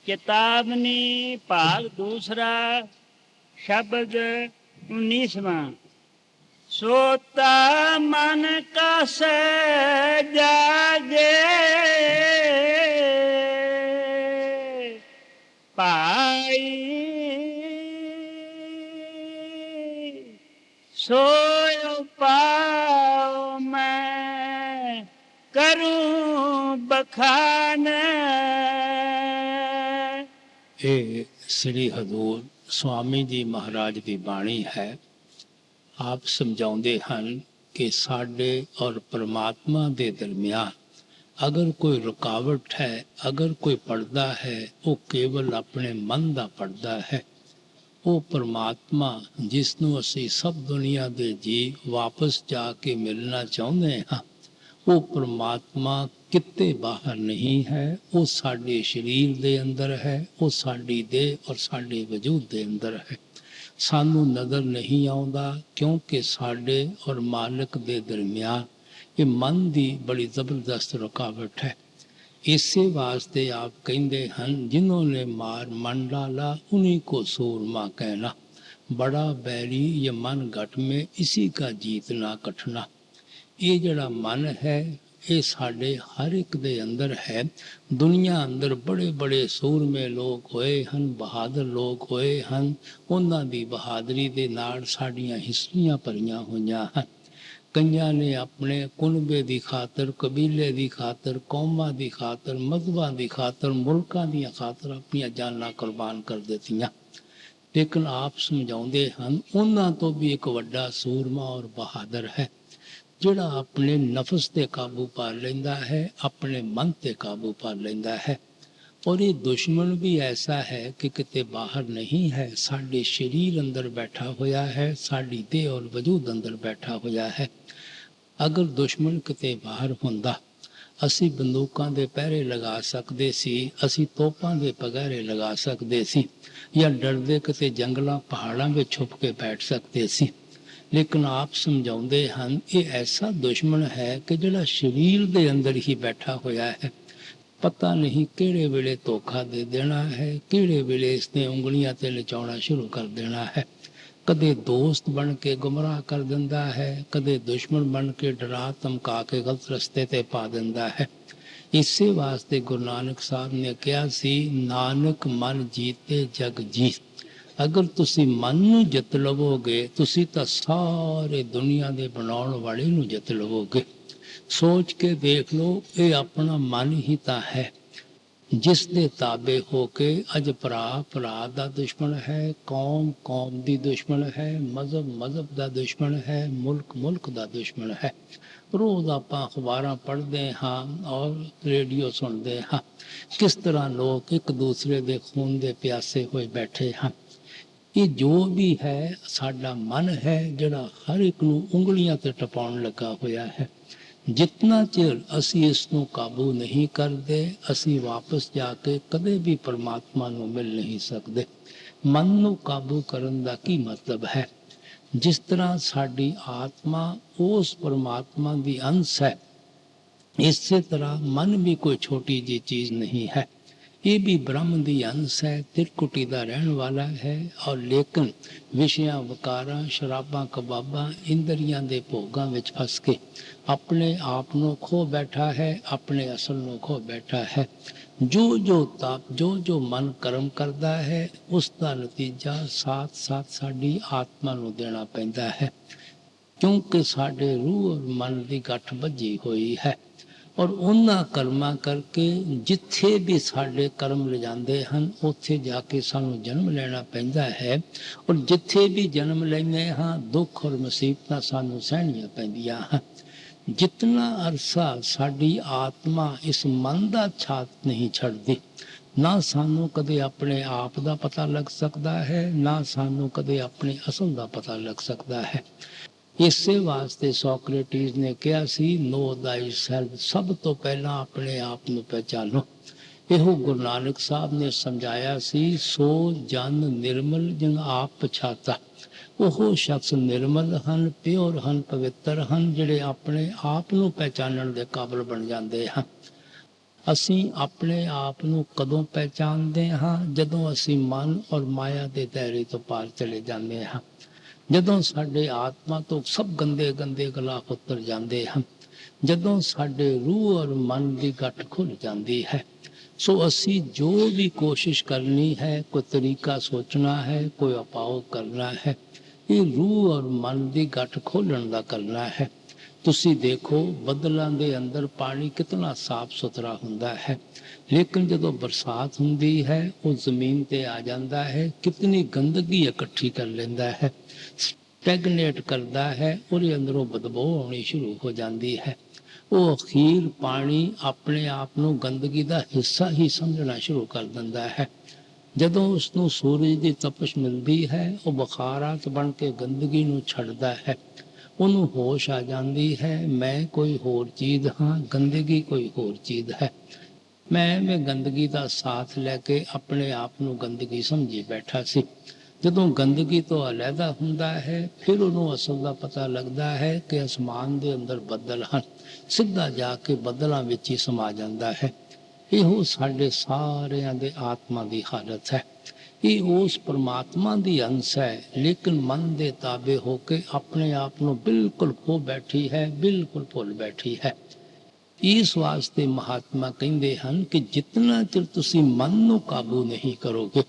चेतावनी भाग दूसरा शब्द 19वां। सोता मन का से जागे पाई, सोयो पाओ मैं करूं बखान। ਇਹ ਸ੍ਰੀ ਹਜ਼ੂਰ ਸੁਆਮੀ ਜੀ ਮਹਾਰਾਜ ਦੀ ਬਾਣੀ ਹੈ। ਆਪ ਸਮਝਾਉਂਦੇ ਹਨ ਕਿ ਸਾਡੇ ਔਰ ਪਰਮਾਤਮਾ ਦੇ ਦਰਮਿਆਨ ਅਗਰ ਕੋਈ ਰੁਕਾਵਟ ਹੈ, ਅਗਰ ਕੋਈ ਪਰਦਾ ਹੈ, ਉਹ ਕੇਵਲ ਆਪਣੇ ਮਨ ਦਾ ਪਰਦਾ ਹੈ। ਉਹ ਪਰਮਾਤਮਾ ਜਿਸ ਨੂੰ ਅਸੀਂ ਸਭ ਦੁਨੀਆ ਦੇ ਜੀਵ ਵਾਪਸ ਜਾ ਕੇ ਮਿਲਣਾ ਚਾਹੁੰਦੇ ਹਾਂ, ਉਹ ਪਰਮਾਤਮਾ ਕਿਤੇ ਬਾਹਰ ਨਹੀਂ ਹੈ। ਉਹ ਸਾਡੇ ਸਰੀਰ ਦੇ ਅੰਦਰ ਹੈ, ਉਹ ਸਾਡੀ ਦੇਹ ਔਰ ਸਾਡੇ ਵਜੂਦ ਦੇ ਅੰਦਰ ਹੈ। ਸਾਨੂੰ ਨਜ਼ਰ ਨਹੀਂ ਆਉਂਦਾ ਕਿਉਂਕਿ ਸਾਡੇ ਔਰ ਮਾਲਕ ਦੇ ਦਰਮਿਆਨ ਇਹ ਮਨ ਦੀ ਬੜੀ ਜ਼ਬਰਦਸਤ ਰੁਕਾਵਟ ਹੈ। ਇਸੇ ਵਾਸਤੇ ਆਪ ਕਹਿੰਦੇ ਹਨ, ਜਿਨ੍ਹਾਂ ਨੇ ਮਾਰ ਮਨ ਡਾਲਾ उन्हीं को सूरमा कहना, बड़ा बैरी ये मन घट में इसी का जीतना कठना। ਇਹ ਜਿਹੜਾ ਮਨ ਹੈ ਇਹ ਸਾਡੇ ਹਰ ਇੱਕ ਦੇ ਅੰਦਰ ਹੈ। ਦੁਨੀਆ ਅੰਦਰ ਬੜੇ ਬੜੇ ਸੂਰਮੇ ਲੋਕ ਹੋਏ ਹਨ, ਬਹਾਦਰ ਲੋਕ ਹੋਏ ਹਨ। ਉਹਨਾਂ ਦੀ ਬਹਾਦਰੀ ਦੇ ਨਾਲ ਸਾਡੀਆਂ ਹਿਸਟਰੀਆਂ ਭਰੀਆਂ ਹੋਈਆਂ ਹਨ। ਕਈਆਂ ਨੇ ਆਪਣੇ ਕੁਨਬੇ ਦੀ ਖਾਤਰ, ਕਬੀਲੇ ਦੀ ਖਾਤਰ, ਕੌਮਾਂ ਦੀ ਖਾਤਰ, ਮਜ਼ਹਬਾਂ ਦੀ ਖਾਤਰ, ਮੁਲਕਾਂ ਦੀਆਂ ਖਾਤਰ ਆਪਣੀਆਂ ਜਾਨਾਂ ਕੁਰਬਾਨ ਕਰ ਦਿੱਤੀਆਂ। ਲੇਕਿਨ ਆਪ ਸਮਝਾਉਂਦੇ ਹਨ ਉਹਨਾਂ ਤੋਂ ਵੀ ਇੱਕ ਵੱਡਾ ਸੂਰਮਾ ਔਰ ਬਹਾਦਰ ਹੈ, ਜਿਹੜਾ ਆਪਣੇ ਨਫਸ ਤੇ ਕਾਬੂ ਪਾ ਲੈਂਦਾ ਹੈ, ਆਪਣੇ ਮਨ ਤੇ ਕਾਬੂ ਪਾ ਲੈਂਦਾ ਹੈ। ਔਰ ਇਹ ਦੁਸ਼ਮਣ ਵੀ ਐਸਾ ਹੈ ਕਿ ਕਿਤੇ ਬਾਹਰ ਨਹੀਂ ਹੈ, ਸਾਡੇ ਸਰੀਰ ਅੰਦਰ ਬੈਠਾ ਹੋਇਆ ਹੈ, ਸਾਡੀ ਦੇਹ ਔਰ ਵਜੂਦ ਅੰਦਰ ਬੈਠਾ ਹੋਇਆ ਹੈ। ਅਗਰ ਦੁਸ਼ਮਣ ਕਿਤੇ ਬਾਹਰ ਹੁੰਦਾ, ਅਸੀਂ ਬੰਦੂਕਾਂ ਦੇ ਪਹਿਰੇ ਲਗਾ ਸਕਦੇ ਸੀ, ਅਸੀਂ ਤੋਪਾਂ ਦੇ ਪਗਾਰੇ ਲਗਾ ਸਕਦੇ ਸੀ, ਜਾਂ ਡਰਦੇ ਕਿਤੇ ਜੰਗਲਾਂ ਪਹਾੜਾਂ ਵਿੱਚ ਛੁਪ ਕੇ ਬੈਠ ਸਕਦੇ ਸੀ। ਲੇਕਿਨ ਆਪ ਸਮਝਾਉਂਦੇ ਹਨ ਇਹ ਐਸਾ ਦੁਸ਼ਮਣ ਹੈ ਕਿ ਜਿਹੜਾ ਸਰੀਰ ਦੇ ਅੰਦਰ ਹੀ ਬੈਠਾ ਹੋਇਆ ਹੈ। ਪਤਾ ਨਹੀਂ ਕਿਹੜੇ ਵੇਲੇ ਧੋਖਾ ਦੇ ਦੇਣਾ ਹੈ, ਕਿਹੜੇ ਵੇਲੇ ਇਸਨੇ ਉਂਗਲੀਆਂ ਤੇ ਨਚਾਉਣਾ ਸ਼ੁਰੂ ਕਰ ਦੇਣਾ ਹੈ। ਕਦੇ ਦੋਸਤ ਬਣ ਕੇ ਗੁੰਮਰਾਹ ਕਰ ਦਿੰਦਾ ਹੈ, ਕਦੇ ਦੁਸ਼ਮਣ ਬਣ ਕੇ ਡਰਾ ਧਮਕਾ ਕੇ ਗਲਤ ਰਸਤੇ ਤੇ ਪਾ ਦਿੰਦਾ ਹੈ। ਇਸੇ ਵਾਸਤੇ ਗੁਰੂ ਨਾਨਕ ਸਾਹਿਬ ਨੇ ਕਿਹਾ ਸੀ, ਨਾਨਕ ਮਨ ਜੀਤੇ ਜਗ ਜੀਤ। ਅਗਰ ਤੁਸੀਂ ਮਨ ਨੂੰ ਜਿੱਤ ਲਵੋਗੇ, ਤੁਸੀਂ ਤਾਂ ਸਾਰੇ ਦੁਨੀਆ ਦੇ ਬਣਾਉਣ ਵਾਲੇ ਨੂੰ ਜਿੱਤ ਲਵੋਗੇ। ਸੋਚ ਕੇ ਦੇਖ ਲਓ, ਇਹ ਆਪਣਾ ਮਨ ਹੀ ਤਾਂ ਹੈ ਜਿਸ ਦੇ ਤਾਬੇ ਹੋ ਕੇ ਅੱਜ ਭਰਾ ਭਰਾ ਦਾ ਦੁਸ਼ਮਣ ਹੈ, ਕੌਮ ਕੌਮ ਦੀ ਦੁਸ਼ਮਣ ਹੈ, ਮਜ਼ਹਬ ਮਜ਼ਹਬ ਦਾ ਦੁਸ਼ਮਣ ਹੈ, ਮੁਲਕ ਮੁਲਕ ਦਾ ਦੁਸ਼ਮਣ ਹੈ। ਰੋਜ਼ ਆਪਾਂ ਅਖਬਾਰਾਂ ਪੜ੍ਹਦੇ ਹਾਂ ਔਰ ਰੇਡੀਓ ਸੁਣਦੇ ਹਾਂ, ਕਿਸ ਤਰ੍ਹਾਂ ਲੋਕ ਇੱਕ ਦੂਸਰੇ ਦੇ ਖੂਨ ਦੇ ਪਿਆਸੇ ਹੋਏ ਬੈਠੇ ਹਨ। ਇਹ ਜੋ ਵੀ ਹੈ ਸਾਡਾ ਮਨ ਹੈ, ਜਿਹੜਾ ਹਰ ਇੱਕ ਨੂੰ ਉਂਗਲੀਆਂ ਤੇ ਟਪਾਉਣ ਲੱਗਾ ਹੋਇਆ ਹੈ। ਜਿਤਨਾ ਚਿਰ ਅਸੀਂ ਇਸ ਨੂੰ ਕਾਬੂ ਨਹੀਂ ਕਰਦੇ, ਅਸੀਂ ਵਾਪਸ ਜਾ ਕੇ ਕਦੇ ਵੀ ਪਰਮਾਤਮਾ ਨੂੰ ਮਿਲ ਨਹੀਂ ਸਕਦੇ। ਮਨ ਨੂੰ ਕਾਬੂ ਕਰਨ ਦਾ ਕੀ ਮਤਲਬ ਹੈ? ਜਿਸ ਤਰ੍ਹਾਂ ਸਾਡੀ ਆਤਮਾ ਉਸ ਪਰਮਾਤਮਾ ਦੀ ਅੰਸ਼ ਹੈ, ਇਸੇ ਤਰ੍ਹਾਂ ਮਨ ਵੀ ਕੋਈ ਛੋਟੀ ਜਿਹੀ ਚੀਜ਼ ਨਹੀਂ ਹੈ। ਇਹ ਵੀ ਬ੍ਰਹਮ ਦੀ ਅੰਸ਼ ਹੈ, ਤਿਰਕੁਟੀ ਦਾ ਰਹਿਣ ਵਾਲਾ ਹੈ। ਔਰ ਲੇਕਿਨ ਵਿਸ਼ਿਆਂ ਵਕਾਰਾਂ, ਸ਼ਰਾਬਾਂ, ਕਬਾਬਾਂ, ਇੰਦਰੀਆਂ ਦੇ ਭੋਗਾਂ ਵਿੱਚ ਫਸ ਕੇ ਆਪਣੇ ਆਪ ਨੂੰ ਖੋ ਬੈਠਾ ਹੈ, ਆਪਣੇ ਅਸਲ ਨੂੰ ਖੋ ਬੈਠਾ ਹੈ। ਜੋ ਮਨ ਕਰਮ ਕਰਦਾ ਹੈ, ਉਸ ਦਾ ਨਤੀਜਾ ਸਾਥ ਸਾਥ ਸਾਡੀ ਆਤਮਾ ਨੂੰ ਦੇਣਾ ਪੈਂਦਾ ਹੈ, ਕਿਉਂਕਿ ਸਾਡੇ ਰੂਹ ਔਰ ਮਨ ਦੀ ਗੱਠ ਬੱਝੀ ਹੋਈ ਹੈ। ਔਰ ਉਹਨਾਂ ਕਰਮਾਂ ਕਰਕੇ ਜਿੱਥੇ ਵੀ ਸਾਡੇ ਕਰਮ ਲਿਜਾਂਦੇ ਹਨ, ਉੱਥੇ ਜਾ ਕੇ ਸਾਨੂੰ ਜਨਮ ਲੈਣਾ ਪੈਂਦਾ ਹੈ। ਔਰ ਜਿੱਥੇ ਵੀ ਜਨਮ ਲੈਂਦੇ ਹਾਂ, ਦੁੱਖ ਔਰ ਮੁਸੀਬਤਾਂ ਸਾਨੂੰ ਸਹਿਣੀਆਂ ਪੈਂਦੀਆਂ ਹਨ। ਜਿਤਨਾ ਅਰਸਾ ਸਾਡੀ ਆਤਮਾ ਇਸ ਮਨ ਦਾ ਛਾਤ ਨਹੀਂ ਛੱਡਦੀ, ਨਾ ਸਾਨੂੰ ਕਦੇ ਆਪਣੇ ਆਪ ਦਾ ਪਤਾ ਲੱਗ ਸਕਦਾ ਹੈ, ਨਾ ਸਾਨੂੰ ਕਦੇ ਆਪਣੇ ਅਸਲ ਦਾ ਪਤਾ ਲੱਗ ਸਕਦਾ ਹੈ। ਇਸੇ ਵਾਸਤੇ ਸੋਕਰੇਟੀਸ ਨੇ ਕਿਹਾ ਸੀ, ਨੋ ਥਾਈ ਸੈਲਫ, ਸਭ ਤੋਂ ਪਹਿਲਾਂ ਆਪਣੇ ਆਪ ਨੂੰ ਪਹਿਚਾਨੋ। ਇਹੋ ਗੁਰੂ ਨਾਨਕ ਸਾਹਿਬ ਨੇ ਸਮਝਾਇਆ ਸੀ, ਸੋ ਜਨ ਨਿਰਮਲ ਜਿਨ ਆਪ ਪਛਾਤਾ। ਉਹ ਸ਼ਖਸ ਨਿਰਮਲ ਹਨ, ਪਿਓਰ ਹਨ, ਪਵਿੱਤਰ ਹਨ, ਜਿਹੜੇ ਆਪਣੇ ਆਪ ਨੂੰ ਪਹਿਚਾਨਣ ਦੇ ਕਾਬਲ ਬਣ ਜਾਂਦੇ ਹਨ। ਅਸੀਂ ਆਪਣੇ ਆਪ ਨੂੰ ਕਦੋਂ ਪਹਿਚਾਨਦੇ ਹਾਂ? ਜਦੋਂ ਅਸੀਂ ਮਨ ਔਰ ਮਾਇਆ ਦੇ ਦਾਇਰੇ ਤੋਂ ਪਾਰ ਚਲੇ ਜਾਂਦੇ ਹਾਂ, ਜਦੋਂ ਸਾਡੇ ਆਤਮਾ ਤੋਂ ਸਭ ਗੰਦੇ ਗੰਦੇ ਗਲਾਫ ਉਤਰ ਜਾਂਦੇ ਹਨ, ਜਦੋਂ ਸਾਡੇ ਰੂਹ ਔਰ ਮਨ ਦੀ ਗੱਠ ਖੁੱਲ ਜਾਂਦੀ ਹੈ। ਸੋ ਅਸੀਂ ਜੋ ਵੀ ਕੋਸ਼ਿਸ਼ ਕਰਨੀ ਹੈ, ਕੋਈ ਤਰੀਕਾ ਸੋਚਣਾ ਹੈ, ਕੋਈ ਉਪਾਅ ਕਰਨਾ ਹੈ, ਇਹ ਰੂਹ ਔਰ ਮਨ ਦੀ ਗੱਠ ਖੋਲਣ ਦਾ ਕਰਨਾ ਹੈ। ਤੁਸੀਂ ਦੇਖੋ ਬੱਦਲਾਂ ਦੇ ਅੰਦਰ ਪਾਣੀ ਕਿਤਨਾ ਸਾਫ਼ ਸੁਥਰਾ ਹੁੰਦਾ ਹੈ, ਲੇਕਿਨ ਜਦੋਂ ਬਰਸਾਤ ਹੁੰਦੀ ਹੈ ਉਹ ਜ਼ਮੀਨ ਤੇ ਆ ਜਾਂਦਾ ਹੈ, ਕਿਤਨੀ ਗੰਦਗੀ ਇਕੱਠੀ ਕਰ ਲੈਂਦਾ ਹੈ, ਸਟੈਗਨੇਟ ਕਰਦਾ ਹੈ, ਉਹਦੇ ਅੰਦਰੋਂ ਬਦਬੂ ਆਉਣੀ ਸ਼ੁਰੂ ਹੋ ਜਾਂਦੀ ਹੈ। ਉਹ ਅਖੀਰ ਪਾਣੀ ਆਪਣੇ ਆਪ ਨੂੰ ਗੰਦਗੀ ਦਾ ਹਿੱਸਾ ਹੀ ਸਮਝਣਾ ਸ਼ੁਰੂ ਕਰ ਦਿੰਦਾ ਹੈ। ਜਦੋਂ ਉਸ ਨੂੰ ਸੂਰਜ ਦੀ ਤਪਸ਼ ਮਿਲਦੀ ਹੈ, ਉਹ ਬੁਖਾਰਾਤ ਬਣ ਕੇ ਗੰਦਗੀ ਨੂੰ ਛੱਡਦਾ ਹੈ। ਉਹਨੂੰ ਹੋਸ਼ ਆ ਜਾਂਦੀ ਹੈ, ਮੈਂ ਕੋਈ ਹੋਰ ਚੀਜ਼ ਹਾਂ, ਗੰਦਗੀ ਕੋਈ ਹੋਰ ਚੀਜ਼ ਹੈ। ਮੈਂ ਗੰਦਗੀ ਦਾ ਸਾਥ ਲੈ ਕੇ ਆਪਣੇ ਆਪ ਨੂੰ ਗੰਦਗੀ ਸਮਝੀ ਬੈਠਾ ਸੀ। ਜਦੋਂ ਗੰਦਗੀ ਤੋਂ ਅਲੱਗਾ ਹੁੰਦਾ ਹੈ, ਫਿਰ ਉਹਨੂੰ ਅਸਲ ਦਾ ਪਤਾ ਲੱਗਦਾ ਹੈ ਕਿ ਅਸਮਾਨ ਦੇ ਅੰਦਰ ਬੱਦਲ ਹਨ। ਸਿੱਧਾ ਜਾ ਕੇ ਬੱਦਲਾਂ ਵਿੱਚ ਹੀ ਸਮਾ ਜਾਂਦਾ ਹੈ। ਇਹੋ ਸਾਡੇ ਸਾਰਿਆਂ ਦੇ ਆਤਮਾ ਦੀ ਹਾਲਤ ਹੈ। ਇਹ ਉਸ ਪਰਮਾਤਮਾ ਦੀ ਅੰਸ਼ ਹੈ, ਲੇਕਿਨ ਮਨ ਦੇ ਤਾਬੇ ਹੋ ਕੇ ਆਪਣੇ ਆਪ ਨੂੰ ਬਿਲਕੁਲ ਖੋ ਬੈਠੀ ਹੈ, ਬਿਲਕੁਲ ਭੁੱਲ ਬੈਠੀ ਹੈ। ਇਸ ਵਾਸਤੇ ਮਹਾਤਮਾ ਕਹਿੰਦੇ ਹਨ ਕਿ ਜਿਤਨਾ ਚਿਰ ਤੁਸੀਂ ਮਨ ਨੂੰ ਕਾਬੂ ਨਹੀਂ ਕਰੋਗੇ,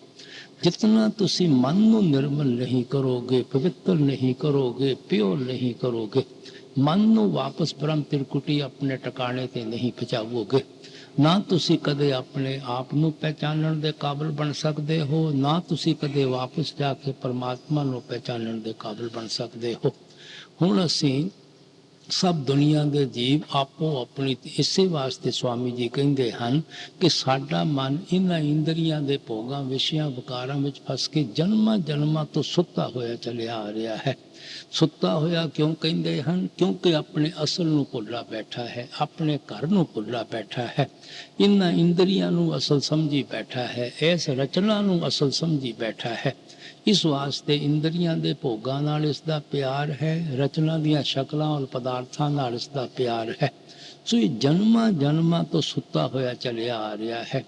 ਜਿਤਨਾ ਤੁਸੀਂ ਮਨ ਨੂੰ ਨਿਰਮਲ ਨਹੀਂ ਕਰੋਗੇ, ਪਵਿੱਤਰ ਨਹੀਂ ਕਰੋਗੇ, ਪਿਓਰ ਨਹੀਂ ਕਰੋਗੇ, ਮਨ ਨੂੰ ਵਾਪਸ ਬ੍ਰਹਮ ਤਿਰਕੁਟੀ ਆਪਣੇ ਟਿਕਾਣੇ ਤੇ ਨਹੀਂ ਪਹੁੰਚਾਵੋਗੇ, ਨਾ ਤੁਸੀਂ ਕਦੇ ਆਪਣੇ ਆਪ ਨੂੰ ਪਹਿਚਾਨਣ ਦੇ ਕਾਬਿਲ ਬਣ ਸਕਦੇ ਹੋ, ਨਾ ਤੁਸੀਂ ਕਦੇ ਵਾਪਸ ਜਾ ਕੇ ਪਰਮਾਤਮਾ ਨੂੰ ਪਹਿਚਾਨਣ ਦੇ ਕਾਬਿਲ ਬਣ ਸਕਦੇ ਹੋ। ਹੁਣ ਅਸੀਂ ਸਭ ਦੁਨੀਆ ਦੇ ਜੀਵ ਆਪੋ ਆਪਣੀ, ਇਸੇ ਵਾਸਤੇ ਸਵਾਮੀ ਜੀ ਕਹਿੰਦੇ ਹਨ ਕਿ ਸਾਡਾ ਮਨ ਇਹਨਾਂ ਇੰਦਰੀਆਂ ਦੇ ਭੋਗਾਂ, ਵਿਸ਼ਿਆਂ, ਵਿਕਾਰਾਂ ਵਿੱਚ ਫਸ ਕੇ ਜਨਮਾਂ ਜਨਮਾਂ ਤੋਂ ਸੁੱਤਾ ਹੋਇਆ ਚਲਿਆ ਆ ਰਿਹਾ ਹੈ। ਸੁੱਤਾ ਹੋਇਆ ਕਿਉਂ ਕਹਿੰਦੇ ਹਨ? ਕਿਉਂਕਿ ਆਪਣੇ ਅਸਲ ਨੂੰ ਭੁੱਲਾ ਬੈਠਾ ਹੈ, ਆਪਣੇ ਘਰ ਨੂੰ ਭੁੱਲਾ ਬੈਠਾ ਹੈ, ਇਹਨਾਂ ਇੰਦਰੀਆਂ ਨੂੰ ਅਸਲ ਸਮਝੀ ਬੈਠਾ ਹੈ, ਇਸ ਰਚਨਾ ਨੂੰ ਅਸਲ ਸਮਝੀ ਬੈਠਾ ਹੈ। ਇਸ ਵਾਸਤੇ ਇੰਦਰੀਆਂ ਦੇ ਭੋਗਾਂ ਨਾਲ ਇਸ ਦਾ ਪਿਆਰ ਹੈ, ਰਚਨਾ ਦੀਆਂ ਸ਼ਕਲਾਂ ਔਰ ਪਦਾਰਥਾਂ ਨਾਲ ਇਸ ਦਾ ਪਿਆਰ ਹੈ। ਸੋ ਇਹ ਜਨਮਾਂ ਜਨਮਾਂ ਤੋਂ ਸੁੱਤਾ ਹੋਇਆ ਚਲਿਆ ਆ ਰਿਹਾ ਹੈ।